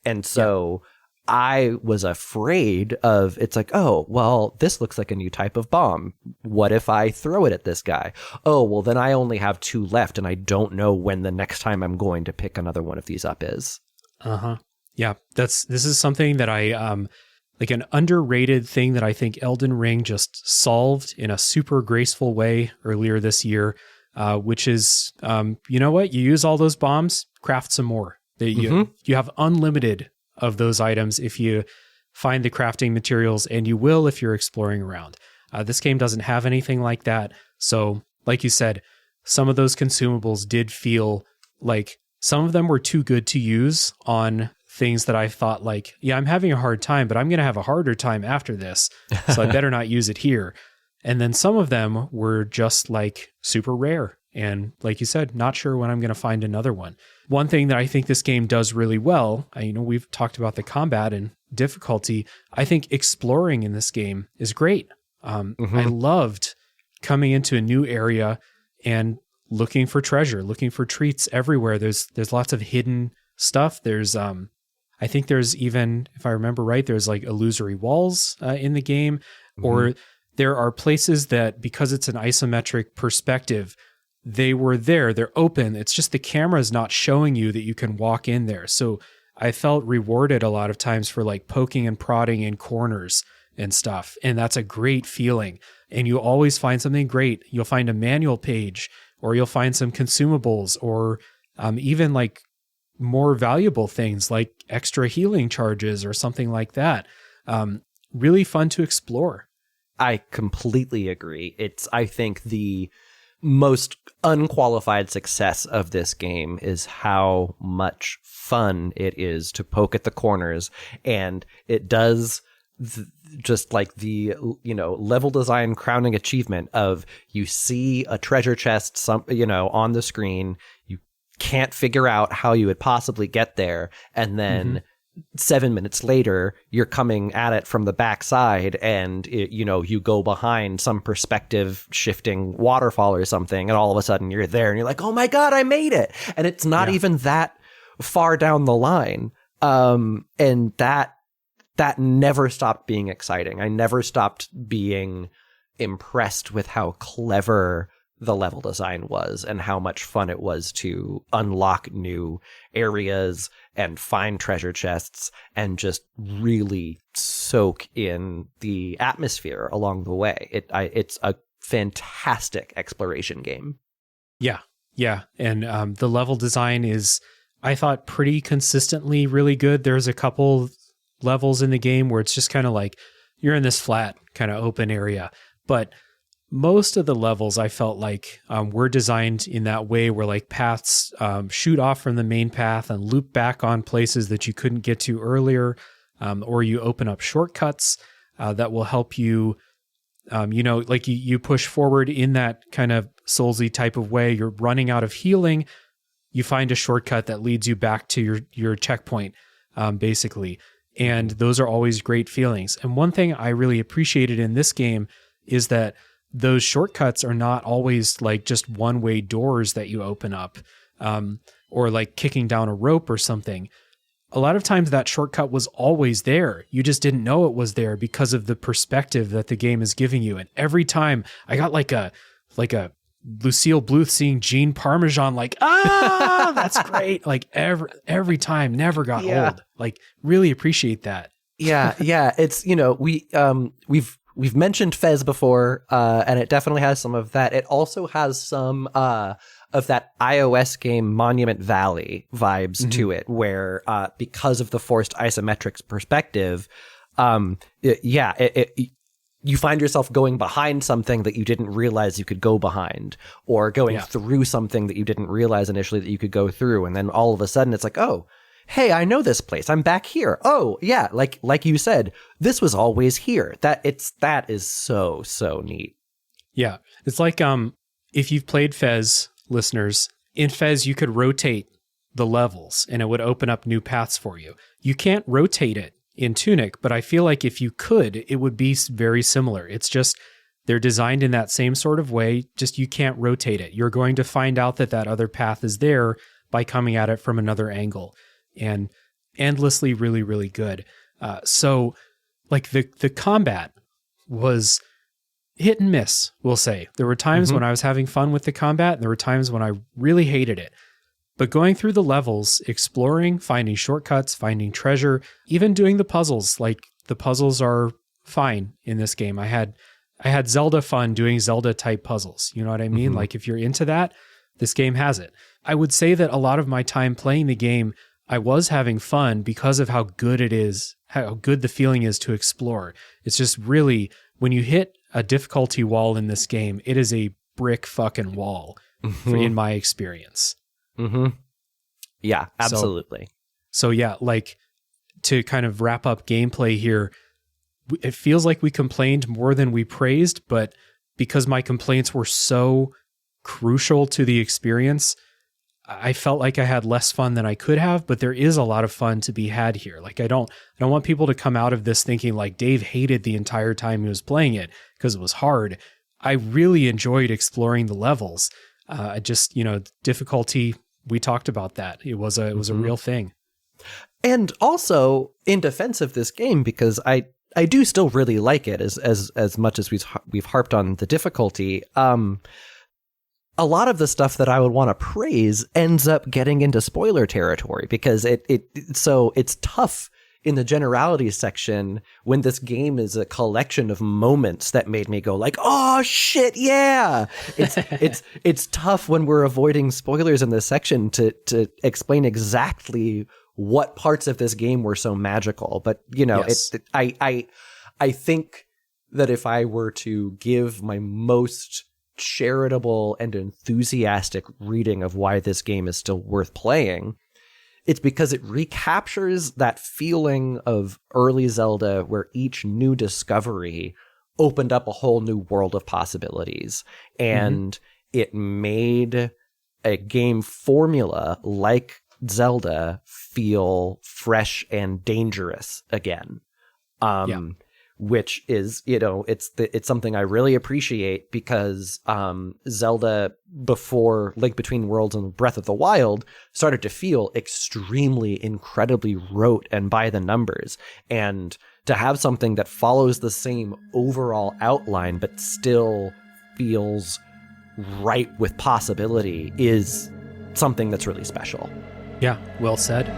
And so I was afraid of, it's like, oh, well, this looks like a new type of bomb. What if I throw it at this guy? Oh, well, then I only have 2 left, and I don't know when the next time I'm going to pick another one of these up is. Yeah, this is something that I, like an underrated thing that I think Elden Ring just solved in a super graceful way earlier this year, which is, you know what? You use all those bombs, craft some more. You have unlimited of those items if you find the crafting materials, and you will if you're exploring around. This game doesn't have anything like that. So, like you said, some of those consumables did feel like some of them were too good to use on things that I thought like, yeah, I'm having a hard time, but I'm going to have a harder time after this, so I better not use it here. And then some of them were just like super rare. And like you said, not sure when I'm going to find another one. One thing that I think this game does really well, we've talked about the combat and difficulty. I think exploring in this game is great. I loved coming into a new area and looking for treasure, looking for treats everywhere. There's lots of hidden stuff. There's, I think there's even, if I remember right, there's like illusory walls in the game, or there are places that, because it's an isometric perspective, they were there, they're open. It's just the camera's not showing you that you can walk in there. So I felt rewarded a lot of times for like poking and prodding in corners and stuff. And that's a great feeling. And you always find something great. You'll find a manual page, or you'll find some consumables, or even like more valuable things like extra healing charges or something like that. Really fun to explore. I completely agree. It's, I think, the most unqualified success of this game is how much fun it is to poke at the corners, and it does just like the level design crowning achievement of, you see a treasure chest on the screen, you can't figure out how you would possibly get there, and then 7 minutes later, you're coming at it from the backside, and you go behind some perspective shifting waterfall or something, and all of a sudden you're there, and you're like, oh my god, I made it! And it's not even that far down the line, and that never stopped being exciting. I never stopped being impressed with how clever the level design was, and how much fun it was to unlock new areas and find treasure chests and just really soak in the atmosphere along the way. It's a fantastic exploration game. Yeah. And the level design is, I thought, pretty consistently really good. There's a couple levels in the game where it's just kind of like you're in this flat kind of open area, but most of the levels I felt like were designed in that way where like paths shoot off from the main path and loop back on places that you couldn't get to earlier, or you open up shortcuts that will help you, like you push forward in that kind of Soulsy type of way. You're running out of healing. You find a shortcut that leads you back to your checkpoint, basically. And those are always great feelings. And one thing I really appreciated in this game is that those shortcuts are not always like just one-way doors that you open up, or like kicking down a rope or something. A lot of times that shortcut was always there. You just didn't know it was there because of the perspective that the game is giving you. And every time I got like a Lucille Bluth seeing Gene Parmesan, like, that's great. Like every time, never got old. Like, really appreciate that. Yeah. It's, we've mentioned Fez before, and it definitely has some of that. It also has some of that iOS game Monument Valley vibes to it, where because of the forced isometric perspective, you find yourself going behind something that you didn't realize you could go behind, or going through something that you didn't realize initially that you could go through. And then all of a sudden it's like, oh, hey, I know this place. I'm back here. Oh, yeah. Like you said, this was always here. That is so neat. Yeah. It's like, if you've played Fez, listeners, in Fez, you could rotate the levels and it would open up new paths for you. You can't rotate it in Tunic, but I feel like if you could, it would be very similar. It's just they're designed in that same sort of way, just you can't rotate it. You're going to find out that other path is there by coming at it from another angle, and endlessly really, really good. So like the combat was hit and miss, we'll say. There were times when I was having fun with the combat, and there were times when I really hated it. But going through the levels, exploring, finding shortcuts, finding treasure, even doing the puzzles, like the puzzles are fine in this game. I had Zelda fun doing Zelda type puzzles. You know what I mean? Like if you're into that, this game has it. I would say that a lot of my time playing the game, I was having fun because of how good it is, how good the feeling is to explore. It's just really, when you hit a difficulty wall in this game, it is a brick fucking wall in my experience. Yeah, absolutely. So yeah, like to kind of wrap up gameplay here, it feels like we complained more than we praised, but because my complaints were so crucial to the experience, I felt like I had less fun than I could have, but there is a lot of fun to be had here. Like I don't want people to come out of this thinking like Dave hated the entire time he was playing it because it was hard. I really enjoyed exploring the levels. Difficulty, we talked about that. It was a real thing. And also in defense of this game, because I do still really like it as much as we've harped on the difficulty. A lot of the stuff that I would want to praise ends up getting into spoiler territory, because it's tough in the generalities section when this game is a collection of moments that made me go like, oh shit, yeah. It's tough when we're avoiding spoilers in this section to explain exactly what parts of this game were so magical. But yes. I think that if I were to give my most charitable and enthusiastic reading of why this game is still worth playing, it's because it recaptures that feeling of early Zelda where each new discovery opened up a whole new world of possibilities. And it made a game formula like Zelda feel fresh and dangerous again. Which is, it's something I really appreciate, because Zelda before Link Between Worlds and Breath of the Wild started to feel extremely, incredibly rote and by the numbers. And to have something that follows the same overall outline but still feels ripe with possibility is something that's really special. Yeah, well said.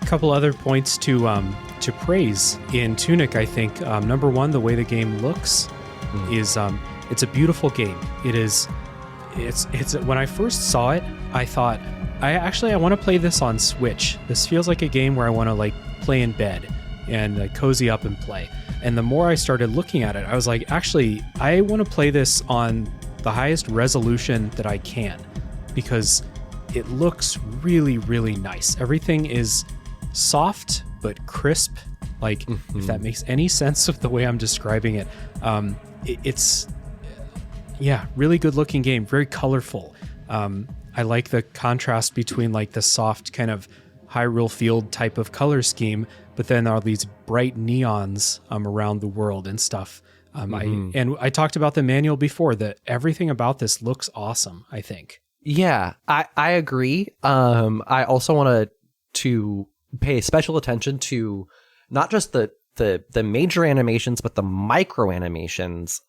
couple other points to praise in Tunic. I think number one, the way the game looks is it's a beautiful game. It's when I first saw it, I thought I want to play this on Switch. This feels like a game where I want to like play in bed and cozy up and play. And the more I started looking at it, I was like, actually, I want to play this on the highest resolution that I can, because it looks really, really nice. Everything is soft but crisp, like if that makes any sense of the way I'm describing it. It's really good looking game, very colorful. I like the contrast between like the soft kind of Hyrule Field type of color scheme, but then all these bright neons around the world and stuff. I talked about the manual before, that everything about this looks awesome, I think. Yeah, I agree. I also want to pay special attention to not just the major animations, but the micro animations.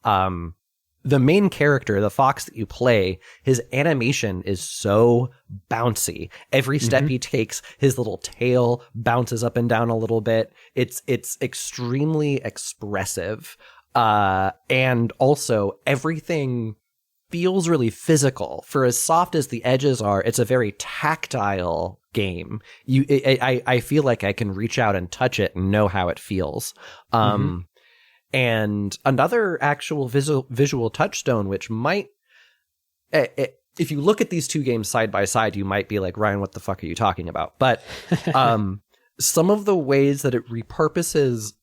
The main character, the fox that you play, his animation is so bouncy. Every step he takes, his little tail bounces up and down a little bit. It's extremely expressive. And also everything feels really physical. For as soft as the edges are, it's a very tactile game. I feel like I can reach out and touch it and know how it feels. And another actual visual touchstone, which might, if you look at these two games side by side, you might be like, Ryan, what the fuck are you talking about? But some of the ways that it repurposes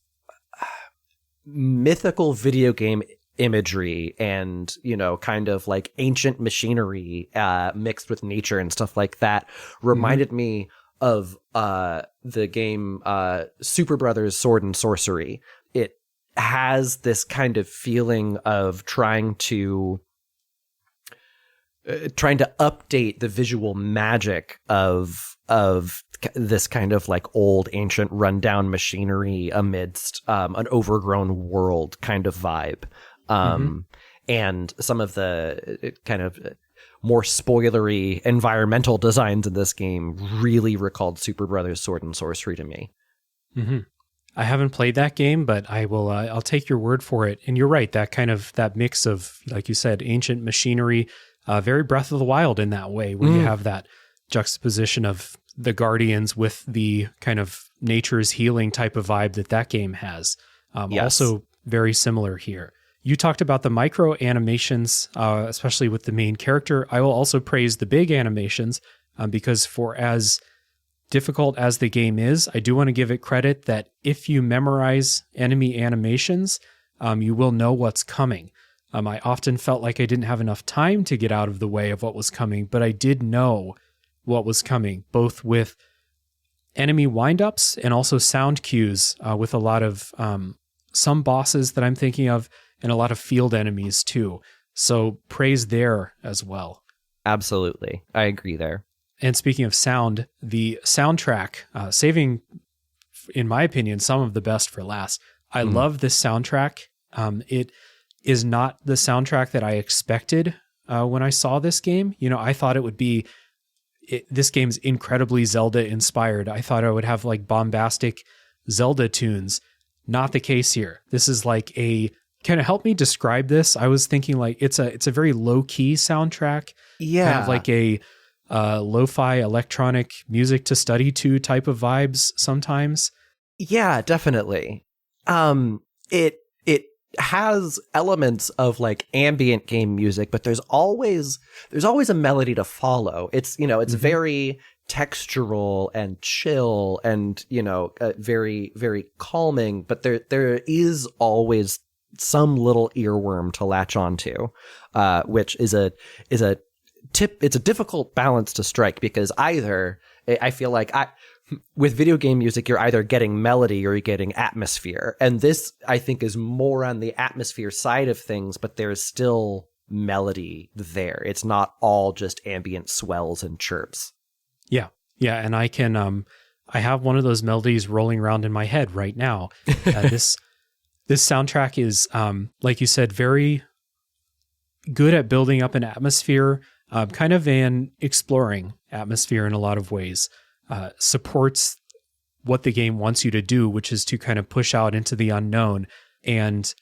mythical video game imagery and, kind of like ancient machinery mixed with nature and stuff like that reminded me of the game Super Brothers Sword and Sorcery. It has this kind of feeling of trying to update the visual magic of this kind of like old ancient rundown machinery amidst an overgrown world kind of vibe. And some of the kind of more spoilery environmental designs in this game really recalled Super Brothers Sword and Sorcery to me. I haven't played that game, but I will. I'll take your word for it. And you're right. That mix of, like you said, ancient machinery, very Breath of the Wild in that way, where you have that juxtaposition of the Guardians with the kind of nature's healing type of vibe that game has. Also very similar here. You talked about the micro animations, especially with the main character. I will also praise the big animations because for as difficult as the game is, I do want to give it credit that if you memorize enemy animations, you will know what's coming. I often felt like I didn't have enough time to get out of the way of what was coming, but I did know what was coming, both with enemy windups and also sound cues with a lot of some bosses that I'm thinking of and a lot of field enemies too. So praise there as well. Absolutely. I agree there. And speaking of sound, the soundtrack, saving, in my opinion, some of the best for last. I love this soundtrack. It is not the soundtrack that I expected when I saw this game. I thought it would be, this game's incredibly Zelda inspired. I thought I would have like bombastic Zelda tunes. Not the case here. This is like can it help me describe this? I was thinking like it's a very low key soundtrack. Yeah. Kind of like a lo-fi electronic music to study to type of vibes sometimes. Yeah, definitely. It has elements of like ambient game music, but there's always a melody to follow. It's very textural and chill and very, very calming, but there is always some little earworm to latch onto, which is a it's a difficult balance to strike, because either I feel like with video game music, you're either getting melody or you're getting atmosphere. And this, I think, is more on the atmosphere side of things, but there's still melody there. It's not all just ambient swells and chirps. Yeah. Yeah. And I can, I have one of those melodies rolling around in my head right now. This soundtrack is, like you said, very good at building up an atmosphere, kind of an exploring atmosphere in a lot of ways. Supports what the game wants you to do, which is to kind of push out into the unknown. And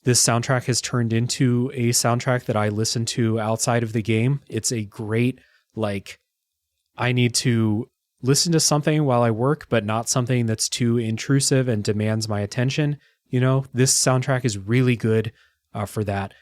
this soundtrack has turned into a soundtrack that I listen to outside of the game. It's a great, like, I need to listen to something while I work, but not something that's too intrusive and demands my attention. You know, this soundtrack is really good for that.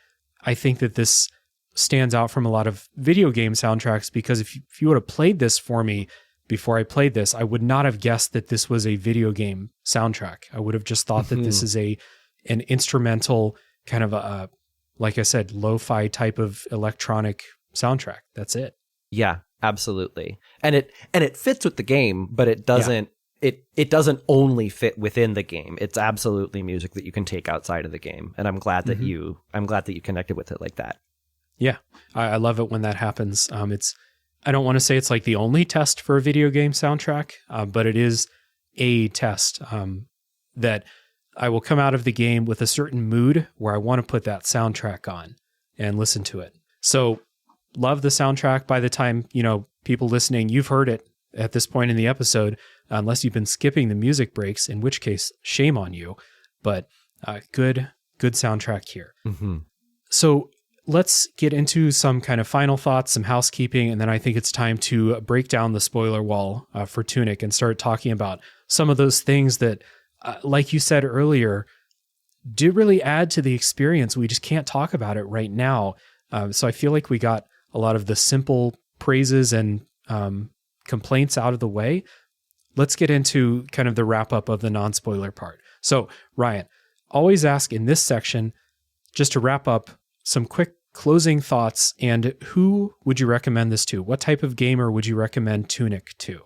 I think that this stands out from a lot of video game soundtracks because if you would have played this for me before I played this, I would not have guessed that this was a video game soundtrack. I would have just thought that this is an instrumental kind of a, like I said, lo-fi type of electronic soundtrack. That's it. Yeah, absolutely. And it fits with the game, but it doesn't it doesn't only fit within the game. It's absolutely music that you can take outside of the game. And I'm glad that you connected with it like that. Yeah. I love it when that happens. I don't want to say it's like the only test for a video game soundtrack, but it is a test that I will come out of the game with a certain mood where I want to put that soundtrack on and listen to it. So love the soundtrack. By the time, people listening, you've heard it at this point in the episode, unless you've been skipping the music breaks, in which case, shame on you. But good soundtrack here. Mm-hmm. So let's get into some kind of final thoughts, some housekeeping, and then I think it's time to break down the spoiler wall for Tunic and start talking about some of those things that, like you said earlier, do really add to the experience. We just can't talk about it right now. So I feel like we got a lot of the simple praises and complaints out of the way. Let's get into kind of the wrap up of the non-spoiler part. So Ryan, always ask in this section, just to wrap up, some quick closing thoughts, and who would you recommend this to? What type of gamer would you recommend Tunic to?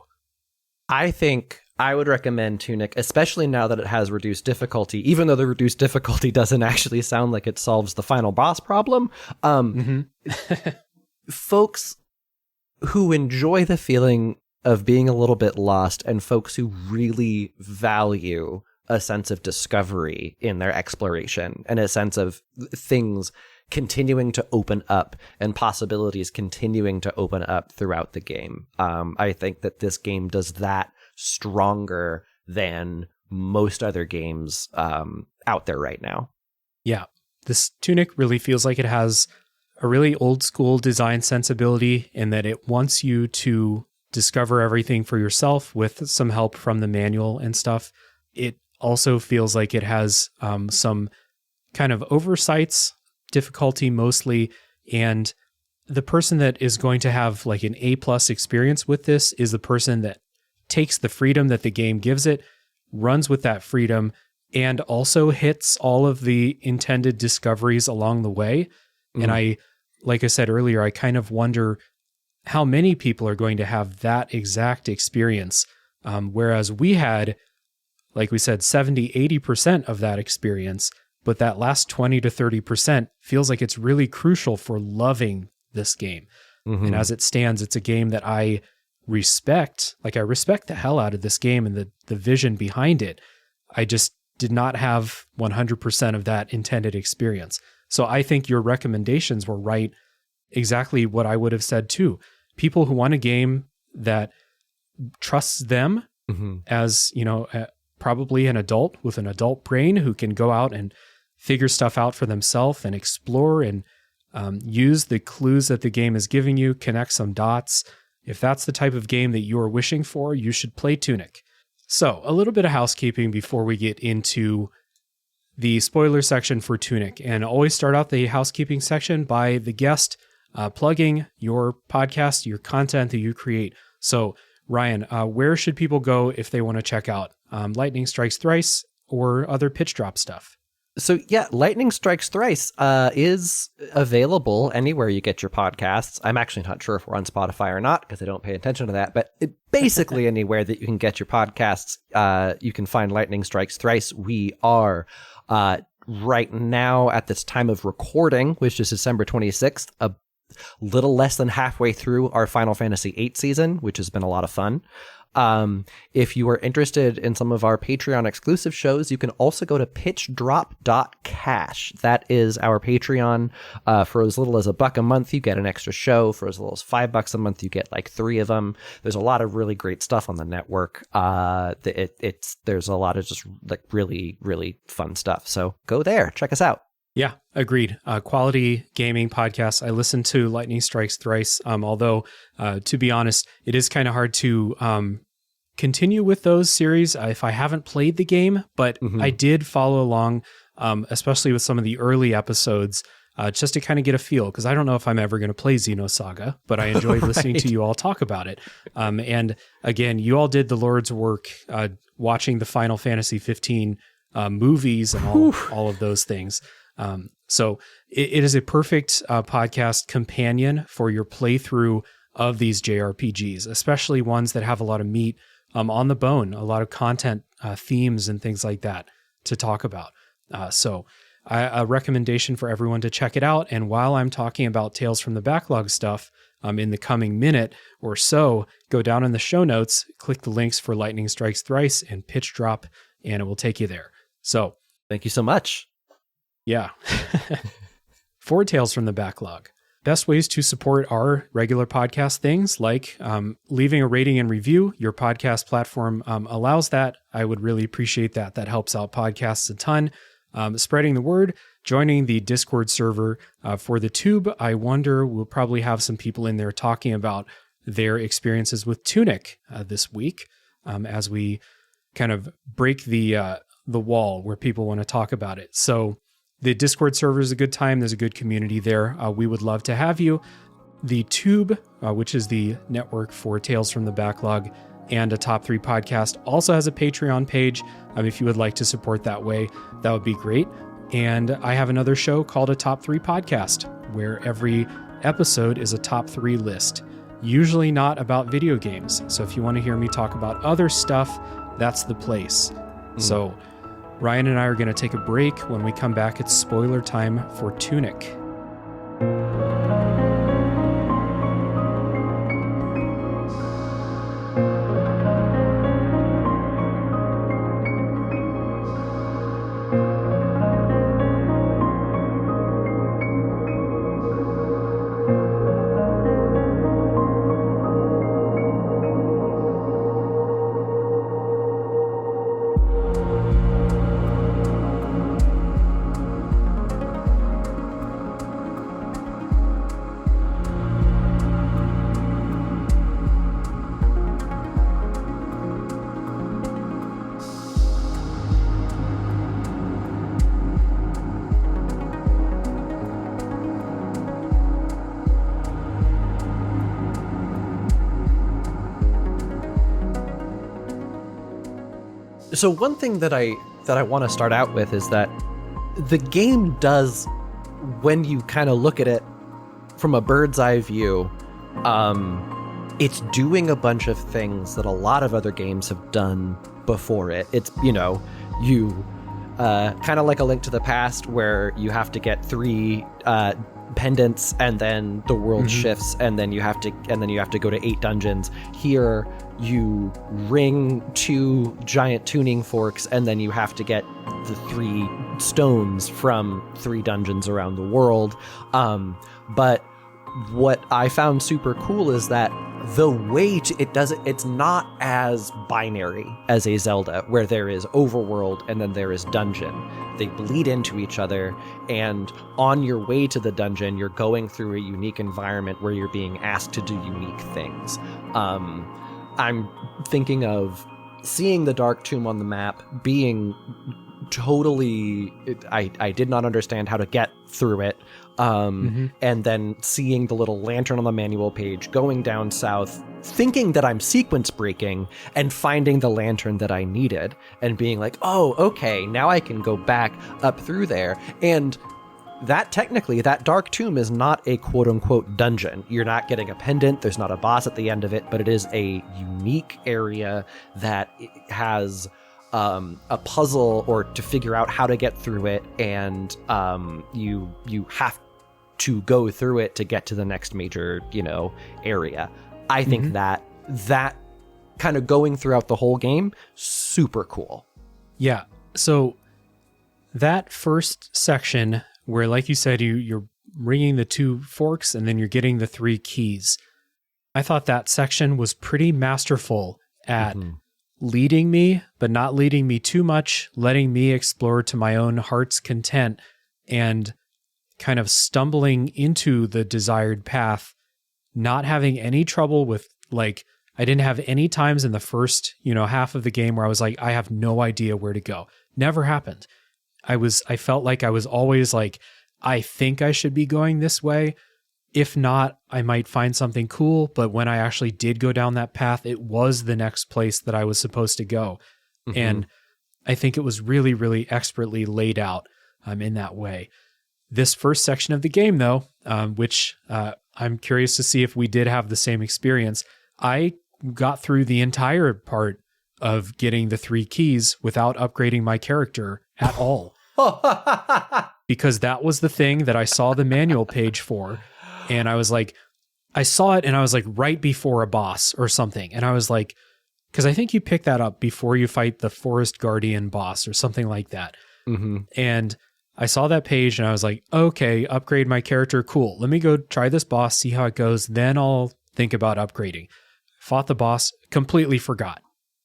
I think I would recommend Tunic, especially now that it has reduced difficulty, even though the reduced difficulty doesn't actually sound like it solves the final boss problem. Folks who enjoy the feeling of being a little bit lost, and folks who really value a sense of discovery in their exploration and a sense of things continuing to open up and possibilities continuing to open up throughout the game. I think that this game does that stronger than most other games out there right now. Yeah, this Tunic really feels like it has a really old school design sensibility in that it wants you to discover everything for yourself with some help from the manual and stuff. It also feels like it has some kind of oversights, difficulty mostly, and the person that is going to have like an A+ experience with this is the person that takes the freedom that the game gives it, runs with that freedom, and also hits all of the intended discoveries along the way. And I, like I said earlier, I kind of wonder how many people are going to have that exact experience. Whereas we had, like we said, 70-80% of that experience, but that last 20 to 30% feels like it's really crucial for loving this game. And as it stands, it's a game that I respect. Like, I respect the hell out of this game and the vision behind it. I just did not have 100% of that intended experience. So I think your recommendations were right. Exactly what I would have said too. People who want a game that trusts them as, probably an adult with an adult brain who can go out and figure stuff out for themselves and explore and use the clues that the game is giving you, connect some dots. If that's the type of game that you are wishing for, you should play Tunic. So a little bit of housekeeping before we get into the spoiler section for Tunic. And always start out the housekeeping section by the guest plugging your podcast, your content that you create. So Ryan, where should people go if they want to check out Lightning Strikes Thrice or other pitch drop stuff? So yeah, Lightning Strikes Thrice is available anywhere you get your podcasts. I'm actually not sure if we're on Spotify or not because I don't pay attention to that, but basically anywhere that you can get your podcasts, you can find Lightning Strikes Thrice. We are right now at this time of recording, which is December 26th, a little less than halfway through our Final Fantasy VIII season, which has been a lot of fun. If you are interested in some of our Patreon exclusive shows, you can also go to pitchdrop.cash. That is our Patreon. For as little as $1 a month, you get an extra show. For as little as $5 a month, you get like 3 of them. There's a lot of really great stuff on the network. There's a lot of just like really, really fun stuff. So go there, check us out. Yeah, agreed. Quality gaming podcasts. I listen to Lightning Strikes Thrice, although, to be honest, it is kind of hard to continue with those series if I haven't played the game, but I did follow along, especially with some of the early episodes, just to kind of get a feel, because I don't know if I'm ever going to play Xenosaga, but I enjoyed listening to you all talk about it. And again, you all did the Lord's work watching the Final Fantasy 15 movies and all of those things. So it is a perfect podcast companion for your playthrough of these JRPGs, especially ones that have a lot of meat on the bone, a lot of content, themes and things like that to talk about. So a recommendation for everyone to check it out. And while I'm talking about Tales from the Backlog stuff in the coming minute or so, go down in the show notes, click the links for Lightning Strikes Thrice and Pitch Drop, and it will take you there. So thank you so much. Yeah. For Tales from the Backlog, best ways to support our regular podcast things like leaving a rating and review. Your podcast platform allows that. I would really appreciate that. That helps out podcasts a ton. Spreading the word, joining the Discord server for the Tube. I wonder, we'll probably have some people in there talking about their experiences with Tunic this week as we kind of break the wall where people want to talk about it. So the Discord server is a good time. There's a good community there. We would love to have you. The Tube, which is the network for Tales from the Backlog and a Top 3 podcast, also has a Patreon page. If you would like to support that way, that would be great. And I have another show called a Top 3 podcast, where every episode is a Top 3 list, usually not about video games. So if you want to hear me talk about other stuff, that's the place. So Ryan and I are going to take a break. When we come back, it's spoiler time for Tunic. So one thing that I want to start out with is that the game does, when you kind of look at it from a bird's eye view, it's doing a bunch of things that a lot of other games have done before it. It's, you kind of like A Link to the Past, where you have to get 3 pendants and then the world shifts and then you have to go to 8 dungeons. Here you ring 2 giant tuning forks and then you have to get the 3 stones from 3 dungeons around the world. But what I found super cool is that the way it does it, it's not as binary as a Zelda, where there is overworld and then there is dungeon. They bleed into each other, and on your way to the dungeon, you're going through a unique environment where you're being asked to do unique things. I'm thinking of seeing the Dark Tomb on the map, being totally... I did not understand how to get through it. And then seeing the little lantern on the manual page, going down south, thinking that I'm sequence breaking, and finding the lantern that I needed, and being like, oh, okay, now I can go back up through there. And that technically, that Dark Tomb is not a quote-unquote dungeon. You're not getting a pendant, there's not a boss at the end of it, but it is a unique area that has a puzzle, or to figure out how to get through it, and you have to go through it to get to the next major, area. I think that kind of going throughout the whole game, super cool. Yeah. So that first section where, like you said, you're ringing the 2 forks and then you're getting the 3 keys. I thought that section was pretty masterful at leading me, but not leading me too much, letting me explore to my own heart's content and kind of stumbling into the desired path, not having any trouble with, like, I didn't have any times in the first, half of the game where I was like, I have no idea where to go. Never happened. I felt like I was always like, I think I should be going this way. If not, I might find something cool. But when I actually did go down that path, it was the next place that I was supposed to go. And I think it was really, really expertly laid out in that way. This first section of the game, though, which I'm curious to see if we did have the same experience, I got through the entire part of getting the 3 keys without upgrading my character at all. Because that was the thing that I saw the manual page for. And I was like, I saw it and I was like right before a boss or something. And I was like, because I think you pick that up before you fight the Forest Guardian boss or something like that. And I saw that page and I was like, okay, upgrade my character. Cool. Let me go try this boss, see how it goes. Then I'll think about upgrading. Fought the boss, completely forgot.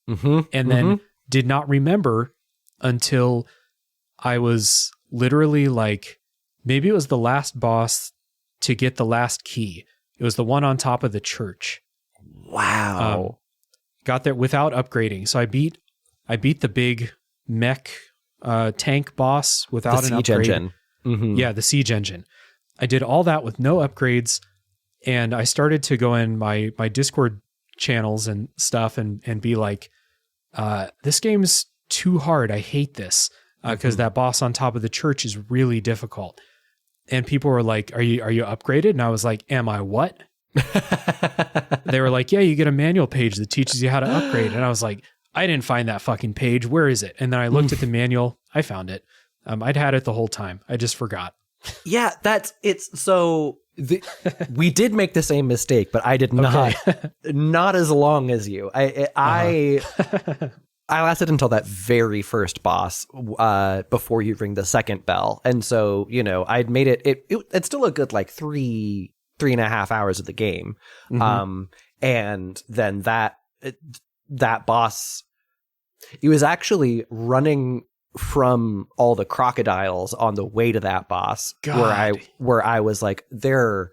And then did not remember until I was literally like, maybe it was the last boss to get the last key. It was the one on top of the church. Wow. Got there without upgrading. So I beat the big mech tank boss without an upgrade. Engine. Yeah, the siege engine. I did all that with no upgrades, and I started to go in my Discord channels and stuff and be like, this game's too hard. I hate this because that boss on top of the church is really difficult. And people were like, are you upgraded? And I was like, am I what? They were like, yeah, you get a manual page that teaches you how to upgrade. And I was like, I didn't find that fucking page. Where is it? And then I looked at the manual. I found it. I'd had it the whole time. I just forgot. Yeah, we did make the same mistake, but I did not, not as long as you. I lasted until that very first boss before you ring the second bell. And so, I'd made it's still a good like 3.5 hours of the game. And then that boss, it was actually running from all the crocodiles on the way to that boss. God. where I was like, there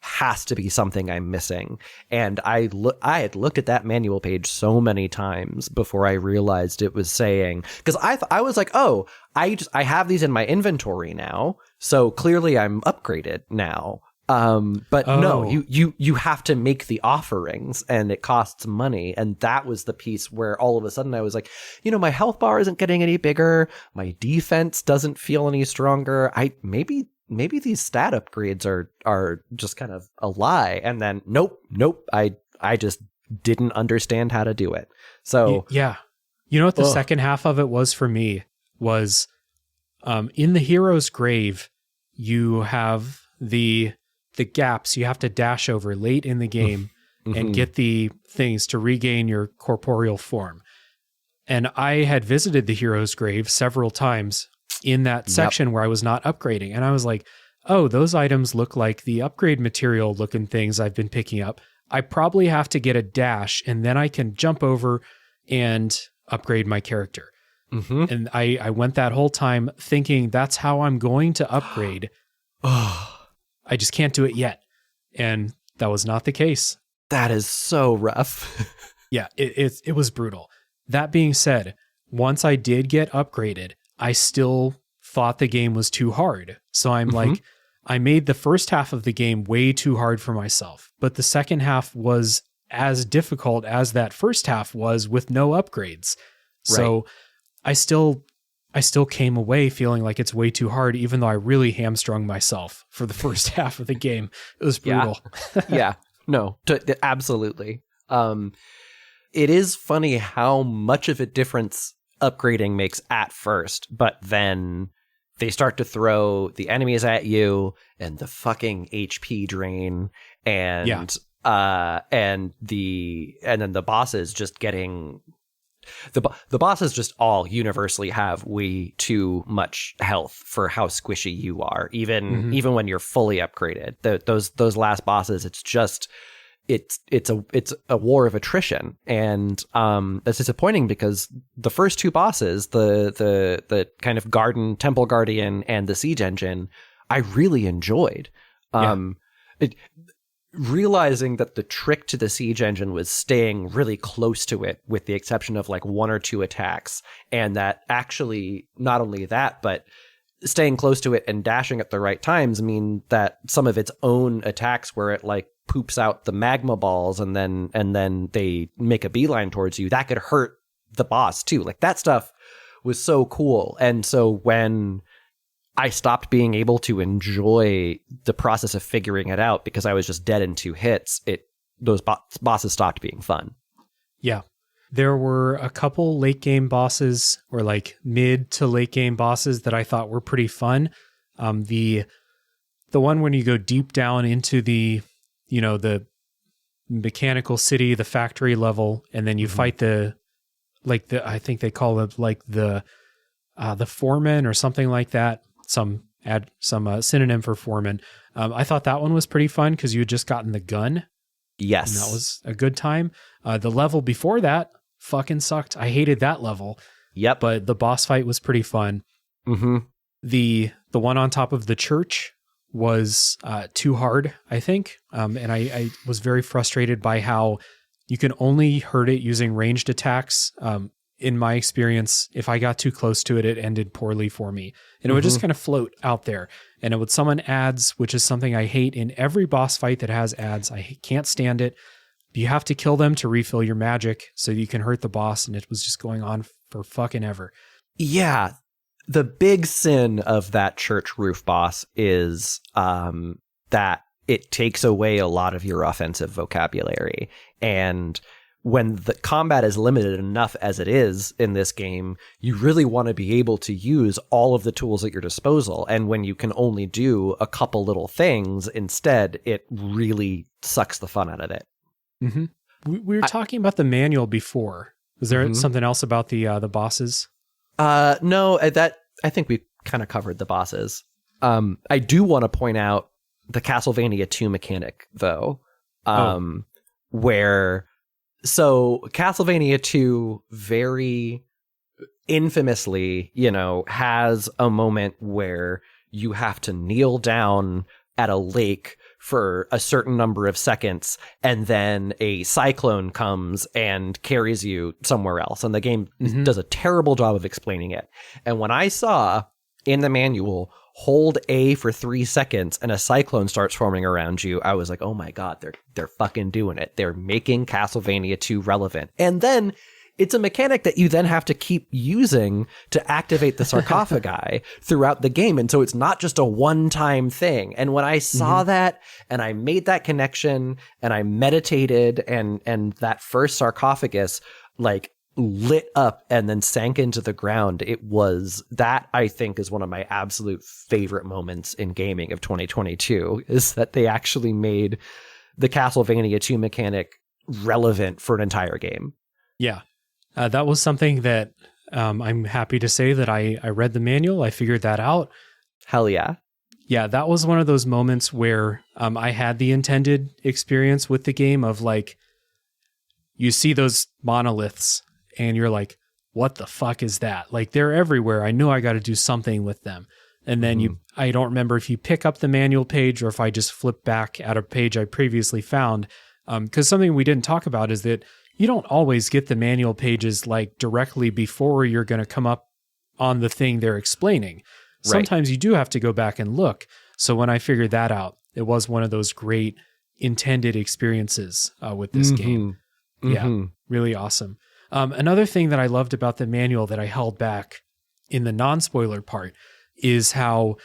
has to be something I'm missing. And I had looked at that manual page so many times before I realized it was saying, because I was like, oh, I have these in my inventory now, so clearly I'm upgraded now. But no, you have to make the offerings and it costs money. And that was the piece where all of a sudden I was like, my health bar isn't getting any bigger. My defense doesn't feel any stronger. Maybe these stat upgrades are just kind of a lie. And then nope. I just didn't understand how to do it. So yeah. You know what the second half of it was for me was, in the hero's grave, you have the gaps you have to dash over late in the game and get the things to regain your corporeal form. And I had visited the hero's grave several times in that section where I was not upgrading. And I was like, oh, those items look like the upgrade material looking things I've been picking up. I probably have to get a dash and then I can jump over and upgrade my character. And I went that whole time thinking that's how I'm going to upgrade. I just can't do it yet. And that was not the case. That is so rough. Yeah, it was brutal. That being said, once I did get upgraded, I still thought the game was too hard. So I'm like, I made the first half of the game way too hard for myself. But the second half was as difficult as that first half was with no upgrades. Right. So I still came away feeling like it's way too hard, even though I really hamstrung myself for the first half of the game. It was brutal. Yeah. No, absolutely. It is funny how much of a difference upgrading makes at first, but then they start to throw the enemies at you and the fucking HP drain and and then the bosses just getting the bosses just all universally have way too much health for how squishy you are, even when you're fully upgraded. Those last bosses, it's just it's a war of attrition, and that's disappointing because the first two bosses, the kind of temple guardian and the siege engine, I really enjoyed. Realizing that the trick to the siege engine was staying really close to it, with the exception of like one or two attacks, and that actually not only that, but staying close to it and dashing at the right times mean that some of its own attacks, where it like poops out the magma balls and then they make a beeline towards you, that could hurt the boss too. Like, that stuff was so cool. And so when I stopped being able to enjoy the process of figuring it out because I was just dead in 2 hits, those bosses stopped being fun. Yeah. There were a couple late game bosses, or like mid to late game bosses, that I thought were pretty fun. The one when you go deep down into the mechanical city, the factory level, and then you fight I think they call it like the foreman or something like that. Some synonym for foreman. I thought that one was pretty fun because you had just gotten the gun. Yes. And that was a good time. The level before that fucking sucked. I hated that level. Yep. But the boss fight was pretty fun. Mm-hmm. The one on top of the church was too hard, I think. And I was very frustrated by how you can only hurt it using ranged attacks. In my experience, if I got too close to it, it ended poorly for me. And it would just kind of float out there. And it would summon ads, which is something I hate in every boss fight that has ads. I can't stand it. You have to kill them to refill your magic so you can hurt the boss. And it was just going on for fucking ever. Yeah. The big sin of that church roof boss is that it takes away a lot of your offensive vocabulary. And when the combat is limited enough as it is in this game, you really want to be able to use all of the tools at your disposal. And when you can only do a couple little things instead, it really sucks the fun out of it. Mm-hmm. We were talking about the manual before. Was there something else about the bosses? No, I think we kind of covered the bosses. I do want to point out the Castlevania 2 mechanic, though, where... So Castlevania 2 very infamously, has a moment where you have to kneel down at a lake for a certain number of seconds, and then a cyclone comes and carries you somewhere else. And the game does a terrible job of explaining it. And when I saw in the manual, hold A for 3 seconds and a cyclone starts forming around you, I was like, oh my God, they're fucking doing it. They're making Castlevania 2 relevant. And then it's a mechanic that you then have to keep using to activate the sarcophagi throughout the game. And so it's not just a one-time thing. And when I saw that and I made that connection and I meditated and that first sarcophagus like lit up and then sank into the ground, it was that, I think, is one of my absolute favorite moments in gaming of 2022, is that they actually made the Castlevania 2 mechanic relevant for an entire game. Yeah. That was something that I'm happy to say that I read the manual. I figured that out. Hell yeah. Yeah, that was one of those moments where I had the intended experience with the game of like, you see those monoliths and you're like, what the fuck is that? Like, they're everywhere. I know I got to do something with them. And then I don't remember if you pick up the manual page or if I just flip back at a page I previously found. Because something we didn't talk about is that you don't always get the manual pages like directly before you're going to come up on the thing they're explaining. Right. Sometimes you do have to go back and look. So when I figured that out, it was one of those great intended experiences with this game. Yeah, really awesome. Another thing that I loved about the manual that I held back in the non-spoiler part is how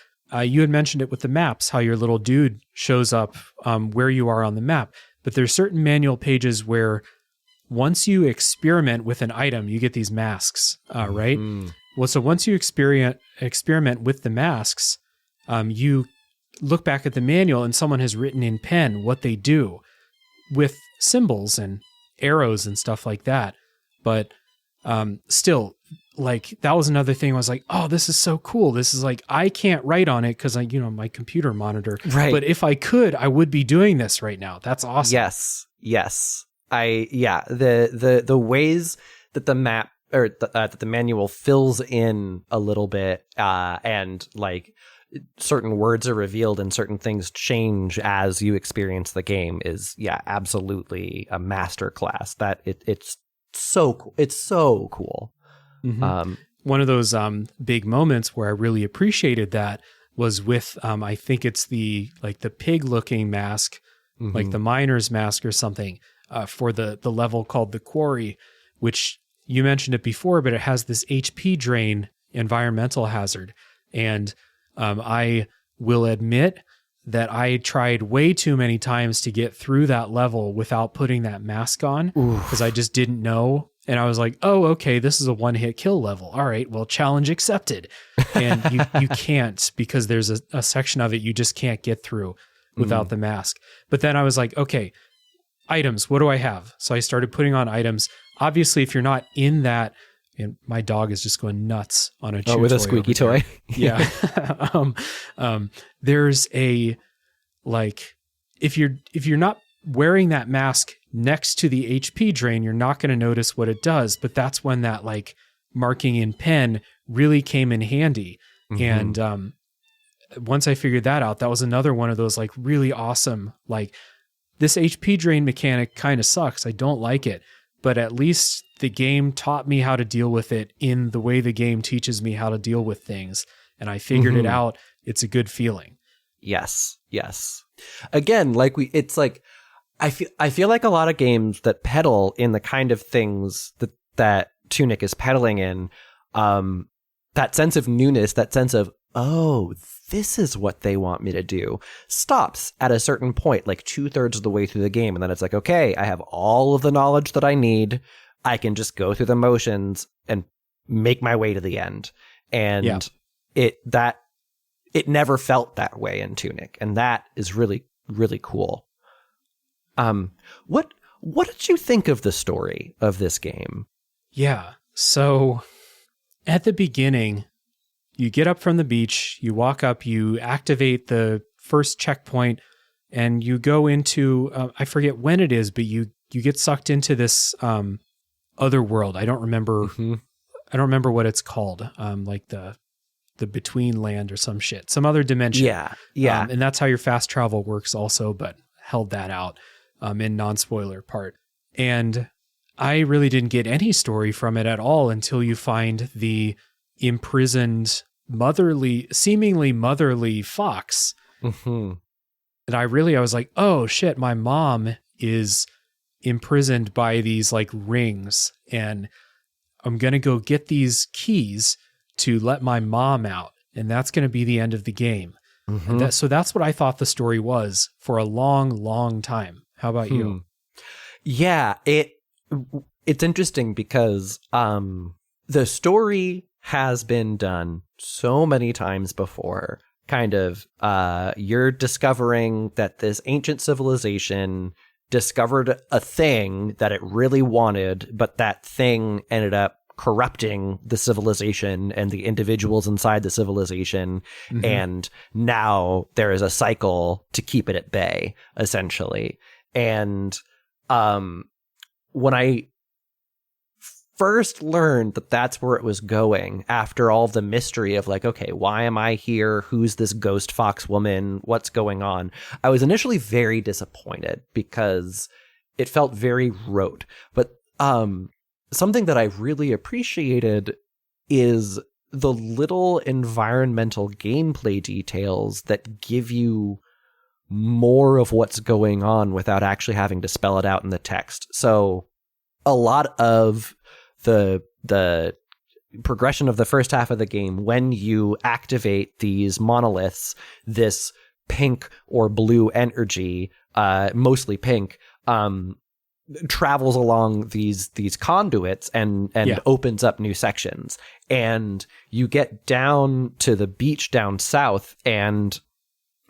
you had mentioned it with the maps, how your little dude shows up where you are on the map. But there's certain manual pages where once you experiment with an item, you get these masks, right? Well, so once you experiment with the masks, you look back at the manual and someone has written in pen what they do. with symbols and arrows and stuff like that. But still, like, that was another thing. I was like, oh, this is so cool. This is like, I can't write on it because my computer monitor. Right. But if I could, I would be doing this right now. That's awesome. Yes. The ways that the map or that the manual fills in a little bit, and like certain words are revealed and certain things change as you experience the game is absolutely a masterclass. That it's so cool. It's so cool. Mm-hmm. One of those big moments where I really appreciated that was with I think it's the pig looking mask, mm-hmm. like the miner's mask or something, for the level called the Quarry, which you mentioned it before, but it has this HP drain environmental hazard. And I will admit that I tried way too many times to get through that level without putting that mask on, because I just didn't know. And I was like, oh, okay, this is a one-hit kill level. All right, well, challenge accepted. And you can't, because there's a section of it you just can't get through without the mask. But then I was like, okay, items, what do I have? So I started putting on items. Obviously, if you're not in that, and my dog is just going nuts on a chew toy. With a squeaky toy. Yeah. There's a, like, if you're not wearing that mask next to the HP drain, you're not going to notice what it does. But that's when that like marking in pen really came in handy. Mm-hmm. And once I figured that out, that was another one of those like really awesome, like, this HP drain mechanic kind of sucks. I don't like it, but at least the game taught me how to deal with it in the way the game teaches me how to deal with things. And I figured it out. It's a good feeling. Yes. Again, it's like, I feel like a lot of games that peddle in the kind of things that Tunic is peddling in, that sense of newness, that sense of, oh, this is what they want me to do, stops at a certain point, like 2/3 of the way through the game. And then it's like, okay, I have all of the knowledge that I need. I can just go through the motions and make my way to the end. And it never felt that way in Tunic. And that is really, really cool. What did you think of the story of this game? Yeah. So at the beginning, you get up from the beach, you walk up, you activate the first checkpoint, and you go into, I forget when it is, but you get sucked into this other world. I don't remember. I don't remember what it's called. Like the between land or some shit, some other dimension. Yeah. And that's how your fast travel works also, but held that out in non-spoiler part. And I really didn't get any story from it at all until you find the imprisoned seemingly motherly fox. And I was like, oh shit, my mom is imprisoned by these like rings, and I'm going to go get these keys to let my mom out. And that's going to be the end of the game. So that's what I thought the story was for a long, long time. How about you? Yeah, it's interesting because the story has been done so many times before. Kind of, you're discovering that this ancient civilization discovered a thing that it really wanted, but that thing ended up corrupting the civilization and the individuals inside the civilization. And now there is a cycle to keep it at bay, essentially. And when I first learned that that's where it was going, after all the mystery of like, okay, why am I here? Who's this ghost fox woman? What's going on? I was initially very disappointed because it felt very rote. But something that I really appreciated is the little environmental gameplay details that give you more of what's going on without actually having to spell it out in the text. So a lot of the progression of the first half of the game, when you activate these monoliths, this pink or blue energy, mostly pink, travels along these conduits and opens up new sections. And you get down to the beach down south, and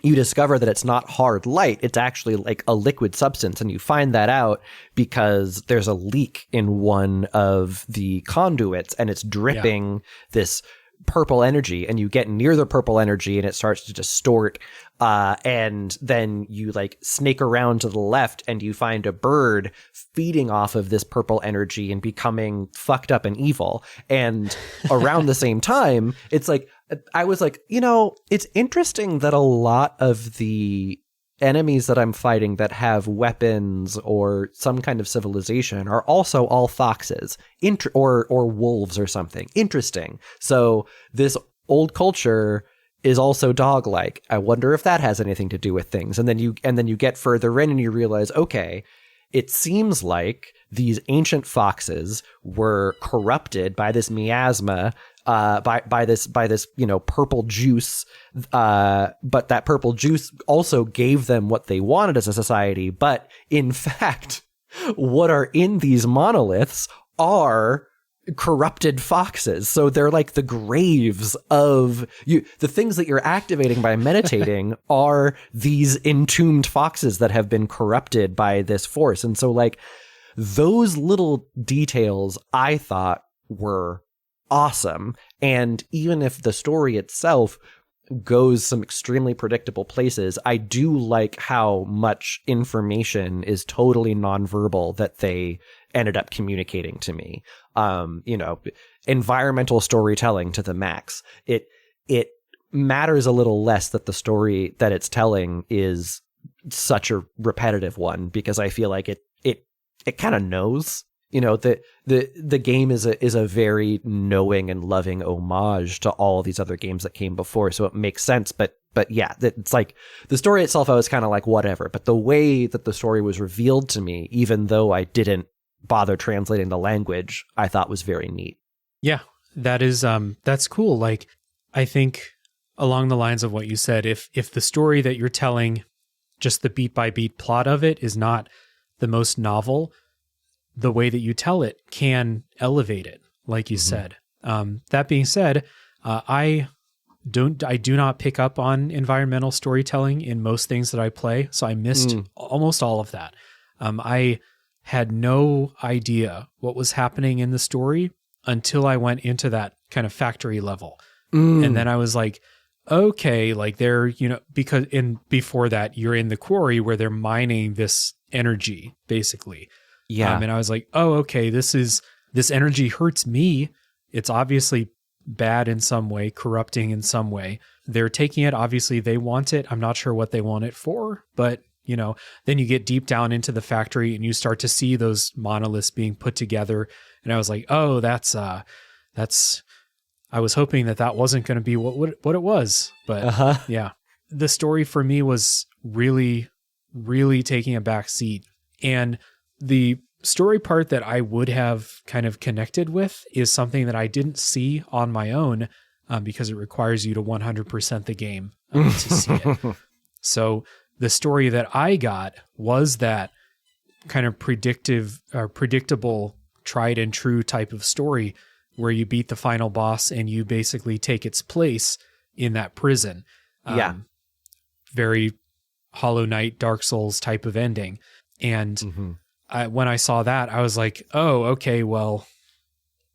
you discover that it's not hard light. It's actually like a liquid substance. And you find that out because there's a leak in one of the conduits and it's dripping this purple energy, and you get near the purple energy and it starts to distort. And then you like snake around to the left and you find a bird feeding off of this purple energy and becoming fucked up and evil. And around the same time, it's like, I was like, it's interesting that a lot of the enemies that I'm fighting that have weapons or some kind of civilization are also all foxes or wolves or something. Interesting. So this old culture is also dog-like. I wonder if that has anything to do with things. And then you get further in and you realize, okay, it seems like these ancient foxes were corrupted by this miasma, by this purple juice, but that purple juice also gave them what they wanted as a society. But in fact, what are in these monoliths are corrupted foxes. So they're like the graves of you. The things that you're activating by meditating are these entombed foxes that have been corrupted by this force. And so like those little details I thought were awesome. And even if the story itself goes some extremely predictable places, I do like how much information is totally nonverbal that they ended up communicating to me. Environmental storytelling to the max. It matters a little less that the story that it's telling is such a repetitive one, because I feel like it kind of knows. The game is a very knowing and loving homage to all of these other games that came before, so it makes sense. But yeah, it's like the story itself, I was kind of like, whatever. But the way that the story was revealed to me, even though I didn't bother translating the language, I thought was very neat. Yeah, that is that's cool. Like, I think along the lines of what you said, if the story that you're telling, just the beat by beat plot of it, is not the most novel, the way that you tell it can elevate it, like you said. That being said, I do not pick up on environmental storytelling in most things that I play, so I missed almost all of that. I had no idea what was happening in the story until I went into that kind of factory level. And then I was like, okay, like they're, because before that you're in the quarry where they're mining this energy basically. Yeah. And I was like, oh, okay, this energy hurts me. It's obviously bad in some way, corrupting in some way. They're taking it. Obviously they want it. I'm not sure what they want it for, but then you get deep down into the factory and you start to see those monoliths being put together. And I was like, oh, that's, I was hoping that wasn't going to be what it was, but yeah, the story for me was really, really taking a back seat. And the story part that I would have kind of connected with is something that I didn't see on my own, because it requires you to 100% the game to see it. So the story that I got was that kind of predictable, tried and true type of story where you beat the final boss and you basically take its place in that prison. Very Hollow Knight, Dark Souls type of ending. And when I saw that, I was like, oh, okay, well,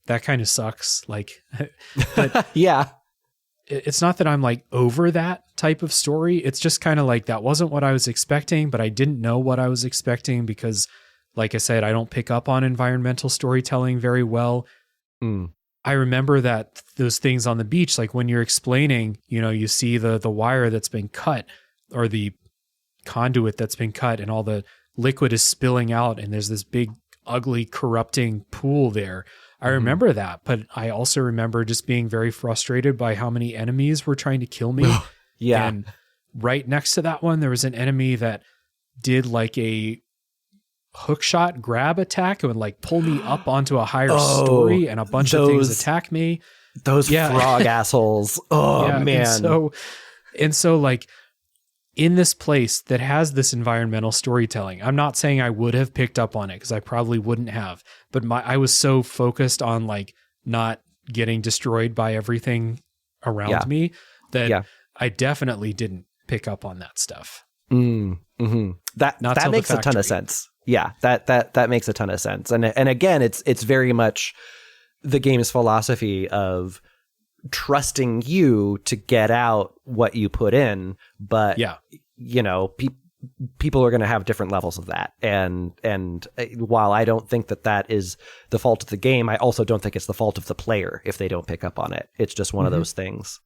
that kind of sucks. Like, but yeah, it's not that I'm like over that type of story. It's just kind of like, that wasn't what I was expecting, but I didn't know what I was expecting because, like I said, I don't pick up on environmental storytelling very well. I remember that those things on the beach, like when you're explaining, you see the wire that's been cut or the conduit that's been cut and all the liquid is spilling out and there's this big, ugly, corrupting pool there. I remember that, but I also remember just being very frustrated by how many enemies were trying to kill me. Yeah. And right next to that one, there was an enemy that did like a hook shot grab attack and would like pull me up onto a higher story, and a bunch of things attack me. Those frog assholes. Oh, yeah, man. And so like in this place that has this environmental storytelling, I'm not saying I would have picked up on it because I probably wouldn't have, but I was so focused on like not getting destroyed by everything around me that I definitely didn't pick up on that stuff. Mm-hmm. That makes a ton of sense. Yeah, that makes a ton of sense. And again, it's very much the game's philosophy of trusting you to get out what you put in, but people are going to have different levels of that. And while I don't think that is the fault of the game, I also don't think it's the fault of the player if they don't pick up on it. It's just one of those things.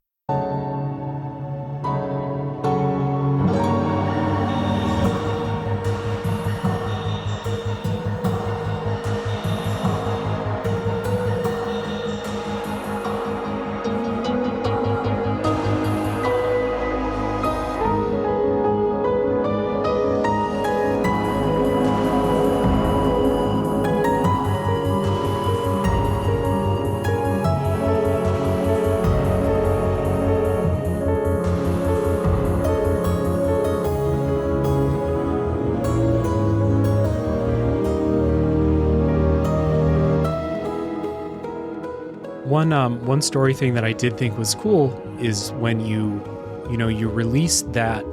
One story thing that I did think was cool is when you release that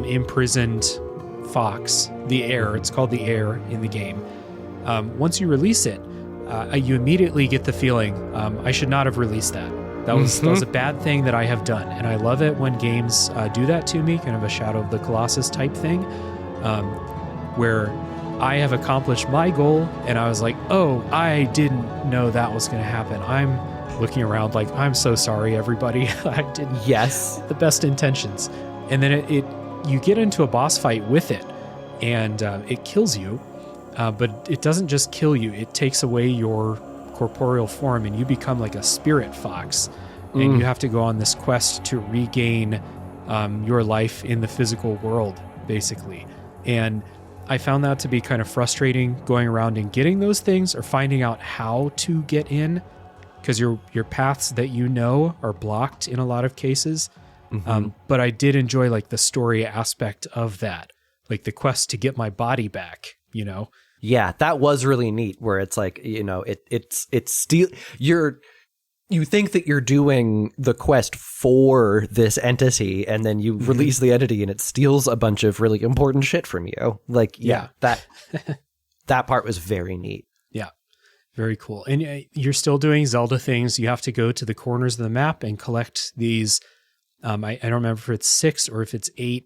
imprisoned fox, the heir. It's called the heir in the game. Once you release it, you immediately get the feeling I should not have released that. That was a bad thing that I have done, and I love it when games do that to me, kind of a Shadow of the Colossus type thing, where I have accomplished my goal, and I was like, oh, I didn't know that was going to happen. I'm looking around like, I'm so sorry, everybody. I didn't. Yes. The best intentions. And then you get into a boss fight with it, and it kills you, but it doesn't just kill you. It takes away your corporeal form, and you become like a spirit fox, and you have to go on this quest to regain your life in the physical world, basically. And I found that to be kind of frustrating, going around and getting those things or finding out how to get in, because your paths that are blocked in a lot of cases. But I did enjoy like the story aspect of that, like the quest to get my body back, Yeah, that was really neat, where it's like, it's still you think that you're doing the quest for this entity, and then you release the entity and it steals a bunch of really important shit from you. Like, that part was very neat. Yeah, very cool. And you're still doing Zelda things. You have to go to the corners of the map and collect these. I don't remember if it's 6 or if it's 8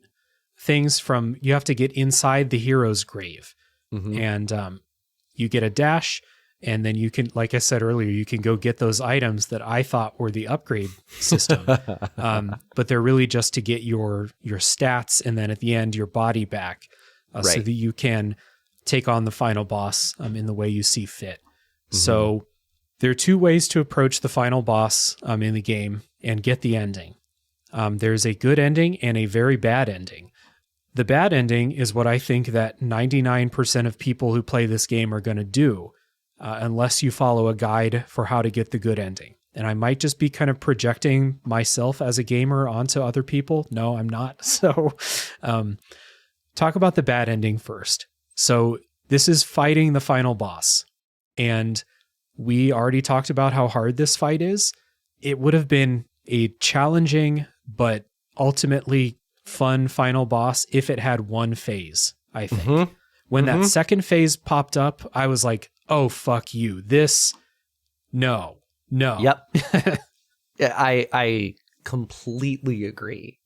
things you have to get inside the hero's grave. And you get a dash. And then you can, like I said earlier, you can go get those items that I thought were the upgrade system. But they're really just to get your stats, and then at the end, your body back, so that you can take on the final boss in the way you see fit. So there are 2 ways to approach the final boss in the game and get the ending. There's a good ending and a very bad ending. The bad ending is what I think that 99% of people who play this game are going to do. Unless you follow a guide for how to get the good ending. And I might just be kind of projecting myself as a gamer onto other people. No, I'm not. So talk about the bad ending first. So this is fighting the final boss. And we already talked about how hard this fight is. It would have been a challenging, but ultimately fun final boss if it had one phase, I think. When that second phase popped up, I was like, oh, fuck you. No. Yep. I completely agree.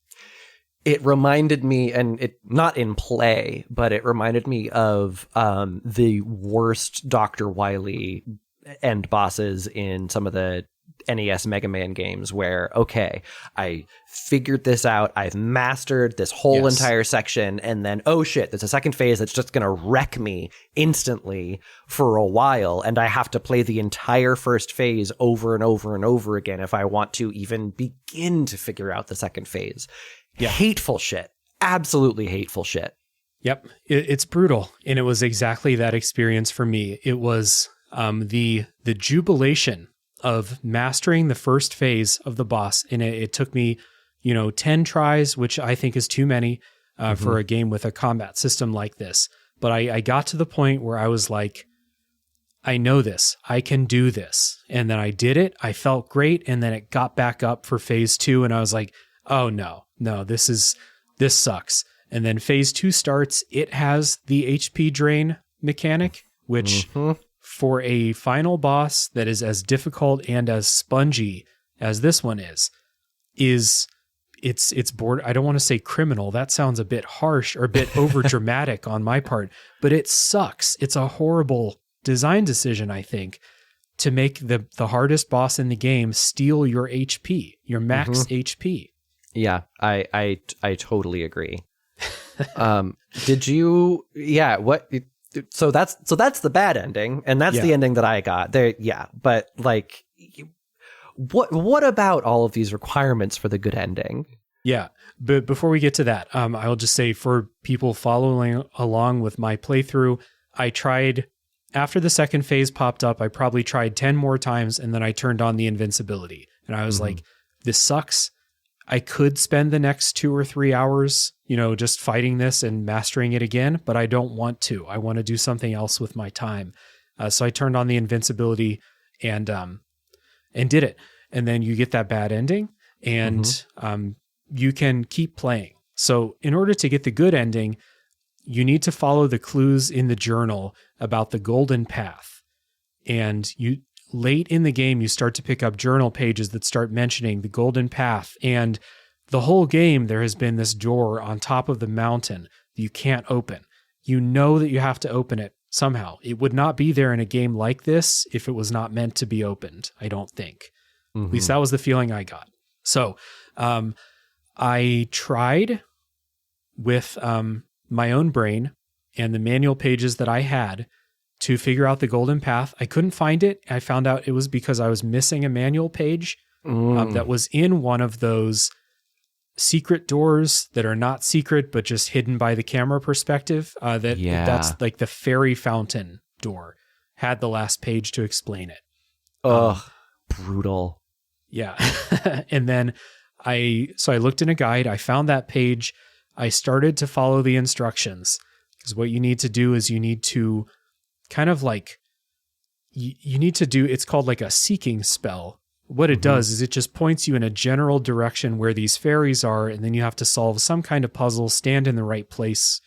It reminded me, and it not in play, but it reminded me of the worst Dr. Wily end bosses in some of the NES Mega Man games, where, okay, I figured this out, I've mastered this whole entire section, and then, oh shit, there's a second phase that's just gonna wreck me instantly for a while, and I have to play the entire first phase over and over and over again if I want to even begin to figure out the second phase. Hateful shit. Absolutely hateful shit. Yep. It's brutal. And it was exactly that experience for me. It was the jubilation of mastering the first phase of the boss. And it took me, 10 tries, which I think is too many for a game with a combat system like this. But I got to the point where I was like, I know this, I can do this. And then I did it. I felt great. And then it got back up for phase 2. And I was like, oh no, this is this sucks. And then phase 2 starts. It has the HP drain mechanic, which for a final boss that is as difficult and as spongy as this one is it's I don't want to say criminal. That sounds a bit harsh or a bit over dramatic on my part, but it sucks. It's a horrible design decision, I think, to make the hardest boss in the game steal your HP, your max HP. Yeah, I totally agree. Did you? Yeah. What? So that's the bad ending, and that's the ending that I got there. Yeah, but like, what about all of these requirements for the good ending? Yeah, but before we get to that, I'll just say for people following along with my playthrough, I tried after the second phase popped up. I probably tried 10 more times, and then I turned on the invincibility, and I was like, "This sucks." I could spend the next 2 or 3 hours, just fighting this and mastering it again, but I don't want to. I want to do something else with my time. So I turned on the invincibility and did it. And then you get that bad ending and you can keep playing. So in order to get the good ending, you need to follow the clues in the journal about the golden path. And late in the game, you start to pick up journal pages that start mentioning the golden path. And the whole game, there has been this door on top of the mountain that you can't open. You know that you have to open it somehow. It would not be there in a game like this if it was not meant to be opened, I don't think. At least that was the feeling I got. So I tried with my own brain and the manual pages that I had to figure out the golden path. I couldn't find it. I found out it was because I was missing a manual page that was in one of those secret doors that are not secret, but just hidden by the camera perspective. That's like the fairy fountain door had the last page to explain it. Brutal. Yeah. And then I looked in a guide. I found that page. I started to follow the instructions because what you need to do is you need to kind of like, you need to do, it's called like a seeking spell. What it does is it just points you in a general direction where these fairies are, and then you have to solve some kind of puzzle, stand in the right place,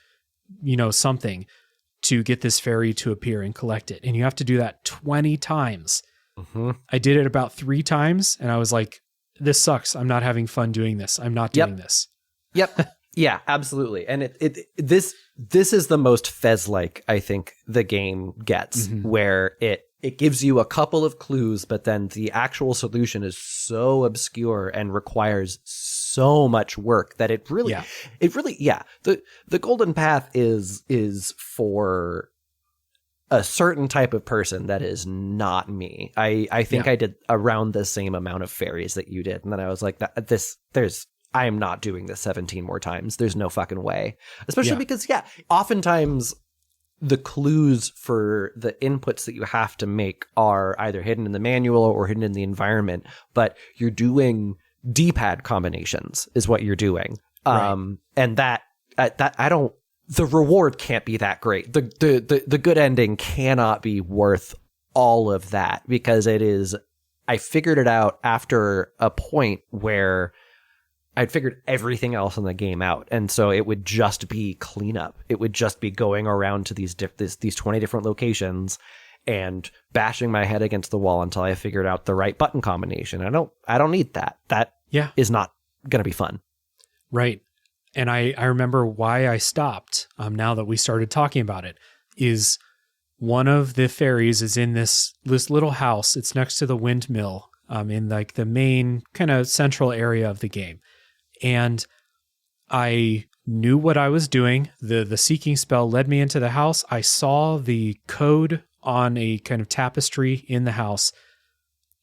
something to get this fairy to appear and collect it. And you have to do that 20 times. I did it about 3 times, and I was like, this sucks. I'm not having fun doing this. I'm not doing this. Yep. Yeah, absolutely. And this is the most Fez-like I think the game gets, where it gives you a couple of clues, but then the actual solution is so obscure and requires so much work that it really, the golden path is for a certain type of person that is not me. I think I did around the same amount of fairies that you did, and then I was like, I am not doing this 17 more times. There's no fucking way. Especially because, oftentimes the clues for the inputs that you have to make are either hidden in the manual or hidden in the environment, but you're doing D-pad combinations is what you're doing. Right. And that the reward can't be that great. The good ending cannot be worth all of that, because I figured it out after a point where I'd figured everything else in the game out. And so it would just be cleanup. It would just be going around to these 20 different locations and bashing my head against the wall until I figured out the right button combination. I don't need that. That is not going to be fun. Right. And I remember why I stopped, now that we started talking about it, is one of the fairies is in this little house. It's next to the windmill, in like the main kind of central area of the game. And I knew what I was doing. The seeking spell led me into the house. I saw the code on a kind of tapestry in the house.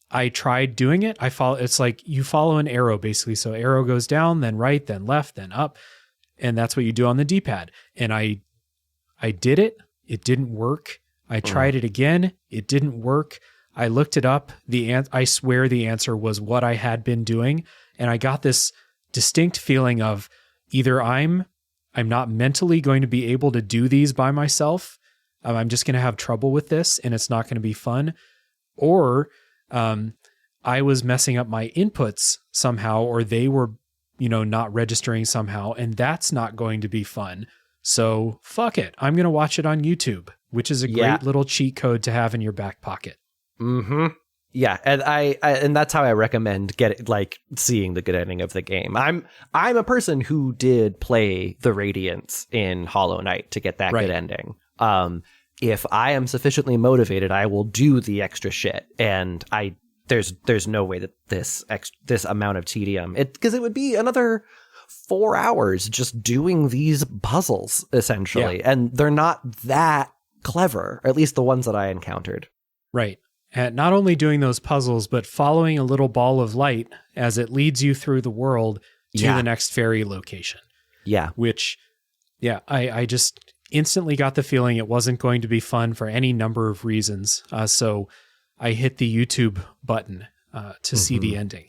I tried doing it. It's like you follow an arrow basically. So arrow goes down, then right, then left, then up. And that's what you do on the D-pad. And I did it. It didn't work. I tried it again. It didn't work. I looked it up. I swear the answer was what I had been doing. And I got this distinct feeling of either I'm not mentally going to be able to do these by myself. I'm just going to have trouble with this and it's not going to be fun. Or I was messing up my inputs somehow, or they were not registering somehow, and that's not going to be fun. So fuck it. I'm going to watch it on YouTube, which is a great little cheat code to have in your back pocket. Mm-hmm. Yeah, and and that's how I recommend seeing the good ending of the game. I'm a person who did play the Radiance in Hollow Knight to get that good ending. If I am sufficiently motivated, I will do the extra shit, and there's no way that this amount of tedium, because it would be another 4 hours just doing these puzzles essentially, and they're not that clever, at least the ones that I encountered. Right. And not only doing those puzzles, but following a little ball of light as it leads you through the world to the next fairy location. Yeah. Which, I just instantly got the feeling it wasn't going to be fun for any number of reasons. So I hit the YouTube button to see the ending.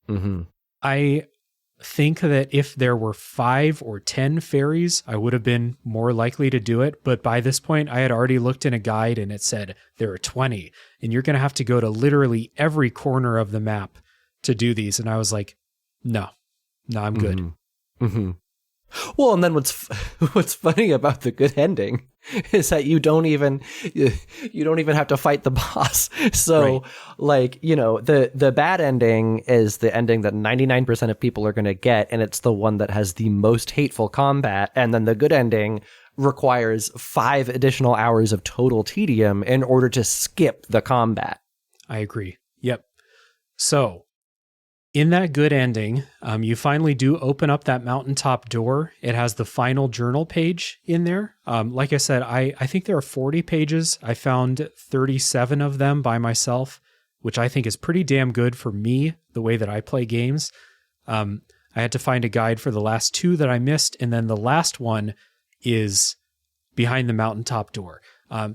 Mm-hmm. I think that if there were 5 or 10 fairies, I would have been more likely to do it. But by this point, I had already looked in a guide and it said there are 20, and you're going to have to go to literally every corner of the map to do these. And I was like, no, I'm good. Mm-hmm. Mm-hmm. Well, and then what's funny about the good ending is that you don't even have to fight the boss. So the bad ending is the ending that 99% of people are going to get, and it's the one that has the most hateful combat. And then the good ending requires 5 additional hours of total tedium in order to skip the combat. I agree. Yep. So in that good ending, you finally do open up that mountaintop door. It has the final journal page in there. Like I said, I think there are 40 pages. I found 37 of them by myself, which I think is pretty damn good for me, the way that I play games. I had to find a guide for the last 2 that I missed, and then the last one is behind the mountaintop door.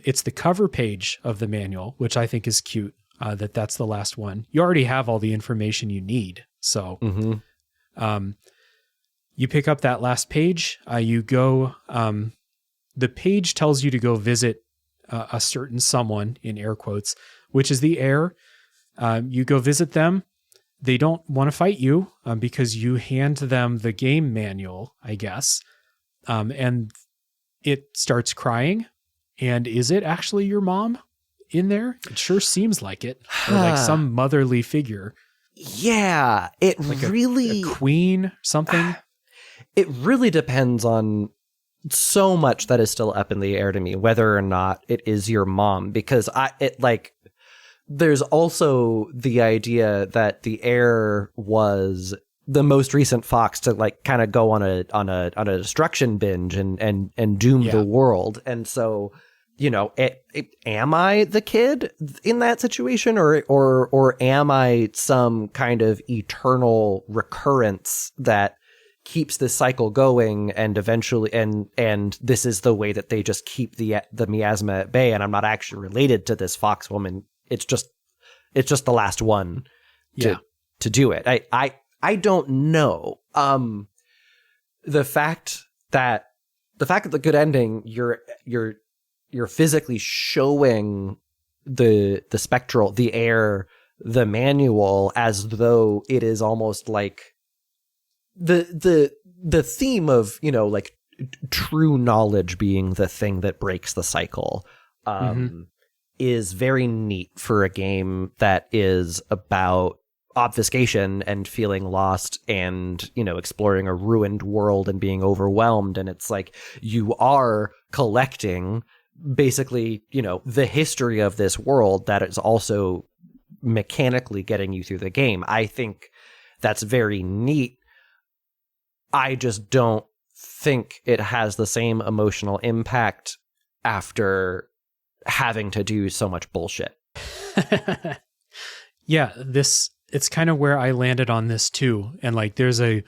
It's the cover page of the manual, which I think is cute. That's the last one. You already have all the information you need. So you pick up that last page. You go, the page tells you to go visit a certain someone, in air quotes, which is the heir. You go visit them. They don't want to fight you because you hand them the game manual, I guess. And it starts crying. And is it actually your mom in there? It sure seems like it. Or like some motherly figure. Yeah, it like really... a queen, something. It really depends on so much that is still up in the air to me, whether or not it is your mom. Because there's also the idea that the heir was the most recent fox to kind of go on a destruction binge and doom the world. And so, am I the kid in that situation, or am I some kind of eternal recurrence that keeps this cycle going, and eventually, and this is the way that they just keep the miasma at bay, and I'm not actually related to this fox woman. It's just the last one to do it. I don't know. The fact that the good ending, you're physically showing the spectral, the air, the manual, as though it is almost like the theme of, true knowledge being the thing that breaks the cycle, is very neat for a game that is about obfuscation and feeling lost and, exploring a ruined world and being overwhelmed. And it's like you are collecting basically, the history of this world that is also mechanically getting you through the game. I think that's very neat. I just don't think it has the same emotional impact after having to do so much bullshit. Yeah, it's kind of where I landed on this too. And there's a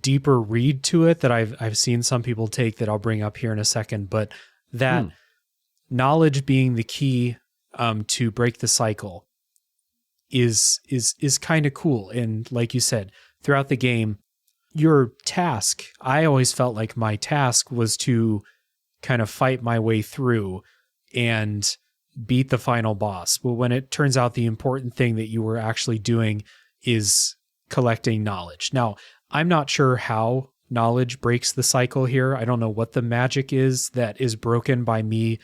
deeper read to it that I've seen some people take that I'll bring up here in a second, but that knowledge being the key to break the cycle is kind of cool. And like you said, throughout the game, your task, I always felt like my task was to kind of fight my way through and beat the final boss. Well, when it turns out the important thing that you were actually doing is collecting knowledge. Now, I'm not sure how knowledge breaks the cycle here. I don't know what the magic is that is broken by me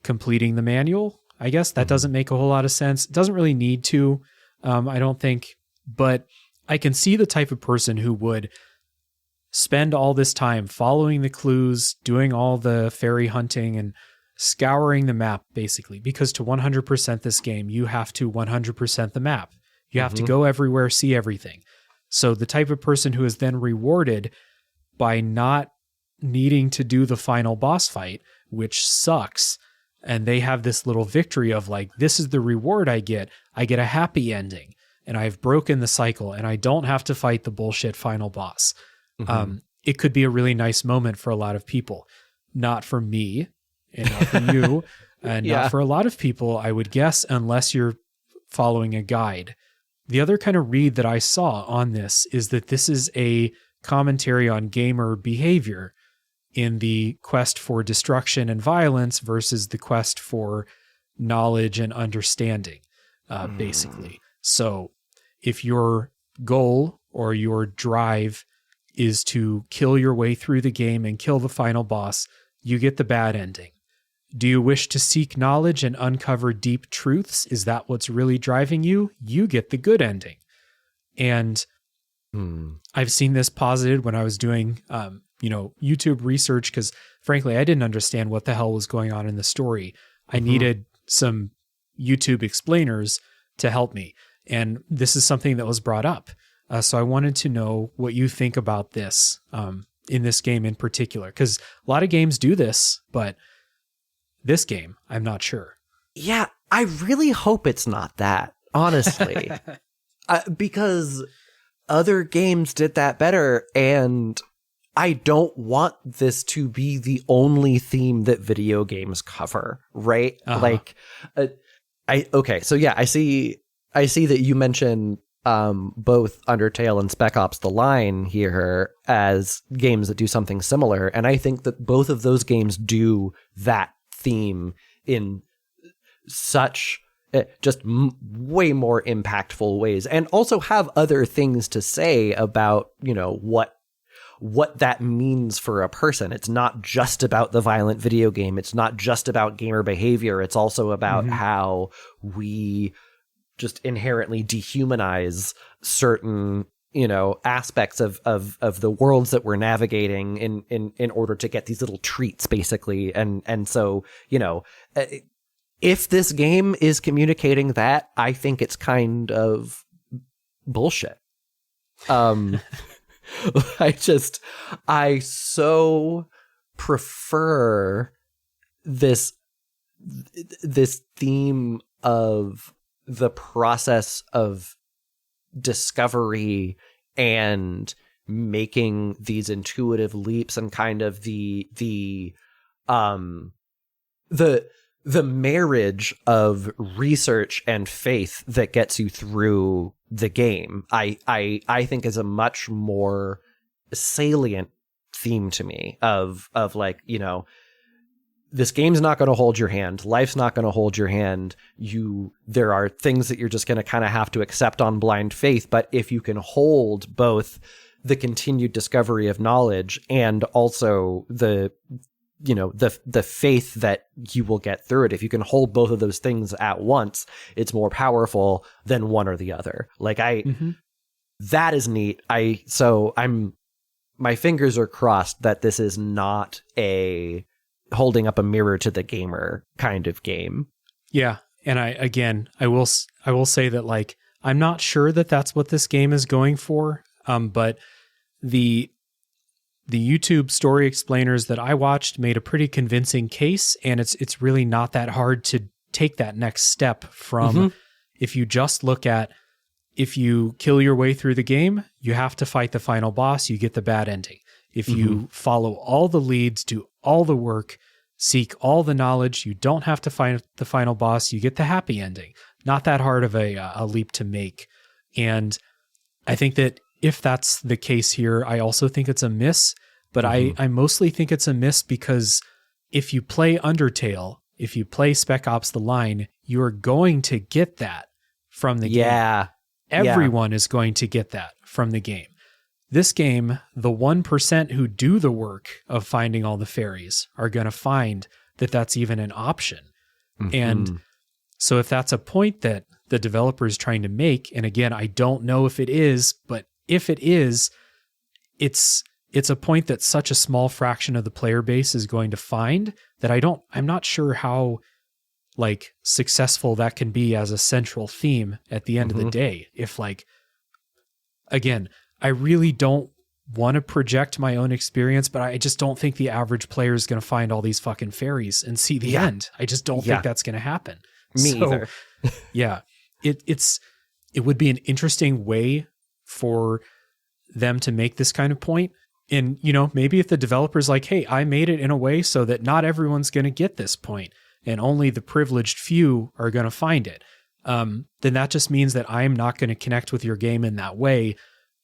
completing the manual. I guess that doesn't make a whole lot of sense. It doesn't really need to, I don't think, but I can see the type of person who would spend all this time following the clues, doing all the fairy hunting and scouring the map, basically, because to 100% this game, you have to 100% the map. You have to go everywhere, see everything. So the type of person who is then rewarded by not needing to do the final boss fight, which sucks, and they have this little victory of like, this is the reward I get a happy ending, and I've broken the cycle, and I don't have to fight the bullshit final boss. It could be a really nice moment for a lot of people. Not for me, and not for you, and not for a lot of people, I would guess, unless you're following a guide. The other kind of read that I saw on this is that this is a commentary on gamer behavior in the quest for destruction and violence versus the quest for knowledge and understanding, basically. So if your goal or your drive is to kill your way through the game and kill the final boss, you get the bad ending. Do you wish to seek knowledge and uncover deep truths? Is that what's really driving you? You get the good ending. And I've seen this posited when I was doing, YouTube research, because frankly, I didn't understand what the hell was going on in the story. I needed some YouTube explainers to help me. And this is something that was brought up. So I wanted to know what you think about this in this game in particular, because a lot of games do this, but this game, I'm not sure. Yeah, I really hope it's not that, honestly, because other games did that better, and I don't want this to be the only theme that video games cover, right? Like, I see that you mentioned both Undertale and Spec Ops: The Line here as games that do something similar, and I think that both of those games do that theme in such just way more impactful ways, and also have other things to say about, what that means for a person. It's not just about the violent video game. It's not just about gamer behavior. It's also about how we just inherently dehumanize certain, aspects of the worlds that we're navigating in order to get these little treats, basically. And so, if this game is communicating that, I think it's kind of bullshit. I so prefer this theme of the process of discovery and making these intuitive leaps, and kind of the marriage of research and faith that gets you through the game. I think is a much more salient theme to me of like, this game's not going to hold your hand. Life's not going to hold your hand. There are things that you're just going to kind of have to accept on blind faith. But if you can hold both the continued discovery of knowledge and also the faith that you will get through it, if you can hold both of those things at once, it's more powerful than one or the other. Like that is neat. My fingers are crossed that this is not a holding up a mirror to the gamer kind of game. Yeah. And I will say that, like, I'm not sure that that's what this game is going for. But the YouTube story explainers that I watched made a pretty convincing case, and it's really not that hard to take that next step from if you just look at, if you kill your way through the game, you have to fight the final boss, you get the bad ending. If you follow all the leads, do all the work, seek all the knowledge, you don't have to fight the final boss, you get the happy ending. Not that hard of a leap to make. And I think that if that's the case here, I also think it's a miss, but I mostly think it's a miss because if you play Undertale, if you play Spec Ops: The Line, you're going to get that from the game. Everyone is going to get that from the game. This game, the 1% who do the work of finding all the fairies are going to find that that's even an option. Mm-hmm. And so if that's a point that the developer is trying to make, and again, I don't know if it is, but if it is, it's a point that such a small fraction of the player base is going to find that I'm not sure how like successful that can be as a central theme at the end of the day. If like, again, I really don't want to project my own experience, but I just don't think the average player is going to find all these fucking fairies and see the end. I just don't think that's going to happen. Me either. Yeah, it would be an interesting way for them to make this kind of point. And, you know, maybe if the developer's like, hey, I made it in a way so that not everyone's going to get this point and only the privileged few are going to find it, then that just means that I'm not going to connect with your game in that way,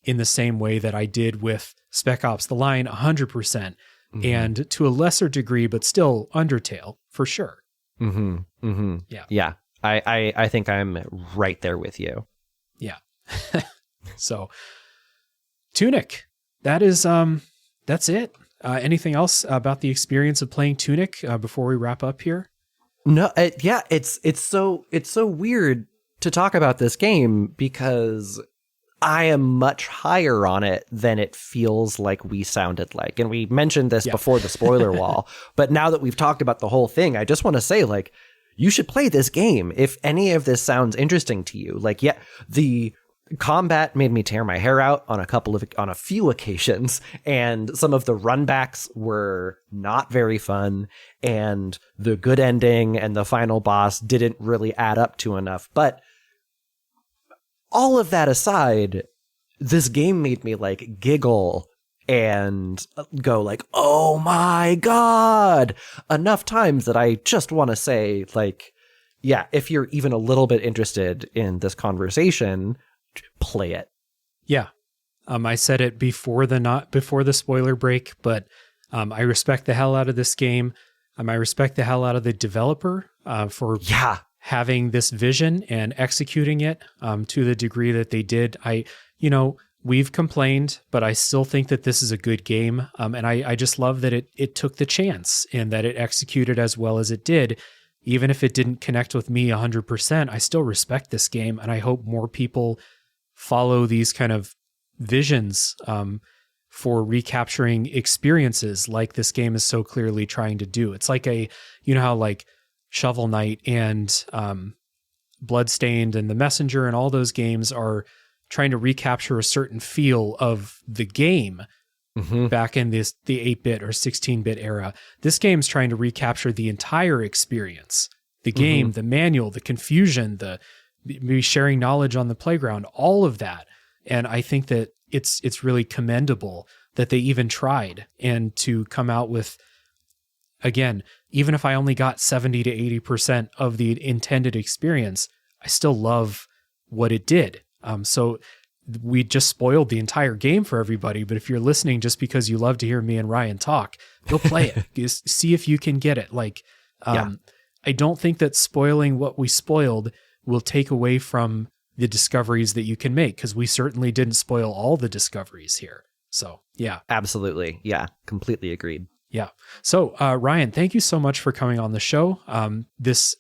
in the same way that I did with Spec Ops The Line 100%, and to a lesser degree, but still Undertale for sure. Yeah. I think I'm right there with you. Yeah. So Tunic, that's it. Anything else about the experience of playing Tunic before we wrap up here? No, it's so weird to talk about this game because I am much higher on it than it feels like we sounded like. And we mentioned this before the spoiler wall, but now that we've talked about the whole thing, I just want to say, like, you should play this game if any of this sounds interesting to you. Like, yeah, the combat made me tear my hair out on a few occasions, and some of the runbacks were not very fun, and the good ending and the final boss didn't really add up to enough. But all of that aside, this game made me like giggle and go like, oh my God, enough times that I just want to say, like, yeah, if you're even a little bit interested in this conversation, play it. Yeah. I said it before the spoiler break, but I respect the hell out of this game. I respect the hell out of the developer for having this vision and executing it to the degree that they did. We've complained, but I still think that this is a good game. And I just love that it took the chance and that it executed as well as it did. Even if it didn't connect with me 100%, I still respect this game. And I hope more people follow these kind of visions for recapturing experiences like this game is so clearly trying to do. It's like how like Shovel Knight and Bloodstained and The Messenger and all those games are trying to recapture a certain feel of the game back in the 8-bit or 16-bit era. This game's trying to recapture the entire experience, the game, the manual, the confusion, the maybe sharing knowledge on the playground, all of that. And I think that it's really commendable that they even tried, and to come out with, again, even if I only got 70 to 80% of the intended experience, I still love what it did. So we just spoiled the entire game for everybody, but if you're listening just because you love to hear me and Ryan talk, go play it. Just see if you can get it. Like, I don't think that spoiling what we spoiled will take away from the discoveries that you can make, because we certainly didn't spoil all the discoveries here. So, yeah. Absolutely. Yeah, completely agreed. Yeah. So, Ryan, thank you so much for coming on the show. This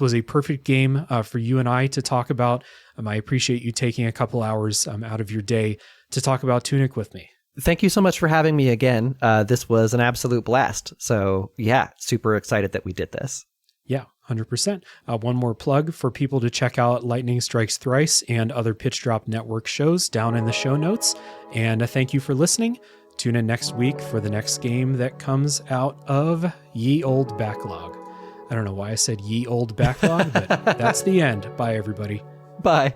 was a perfect game for you and I to talk about. I appreciate you taking a couple hours out of your day to talk about Tunic with me. Thank you so much for having me again. This was an absolute blast. So yeah, super excited that we did this. Yeah, 100%. One more plug for people to check out Lightning Strikes Thrice and other Pitch Drop Network shows down in the show notes. And thank you for listening. Tune in next week for the next game that comes out of Ye Old Backlog. I don't know why I said ye old backlog, but that's the end. Bye, everybody. Bye.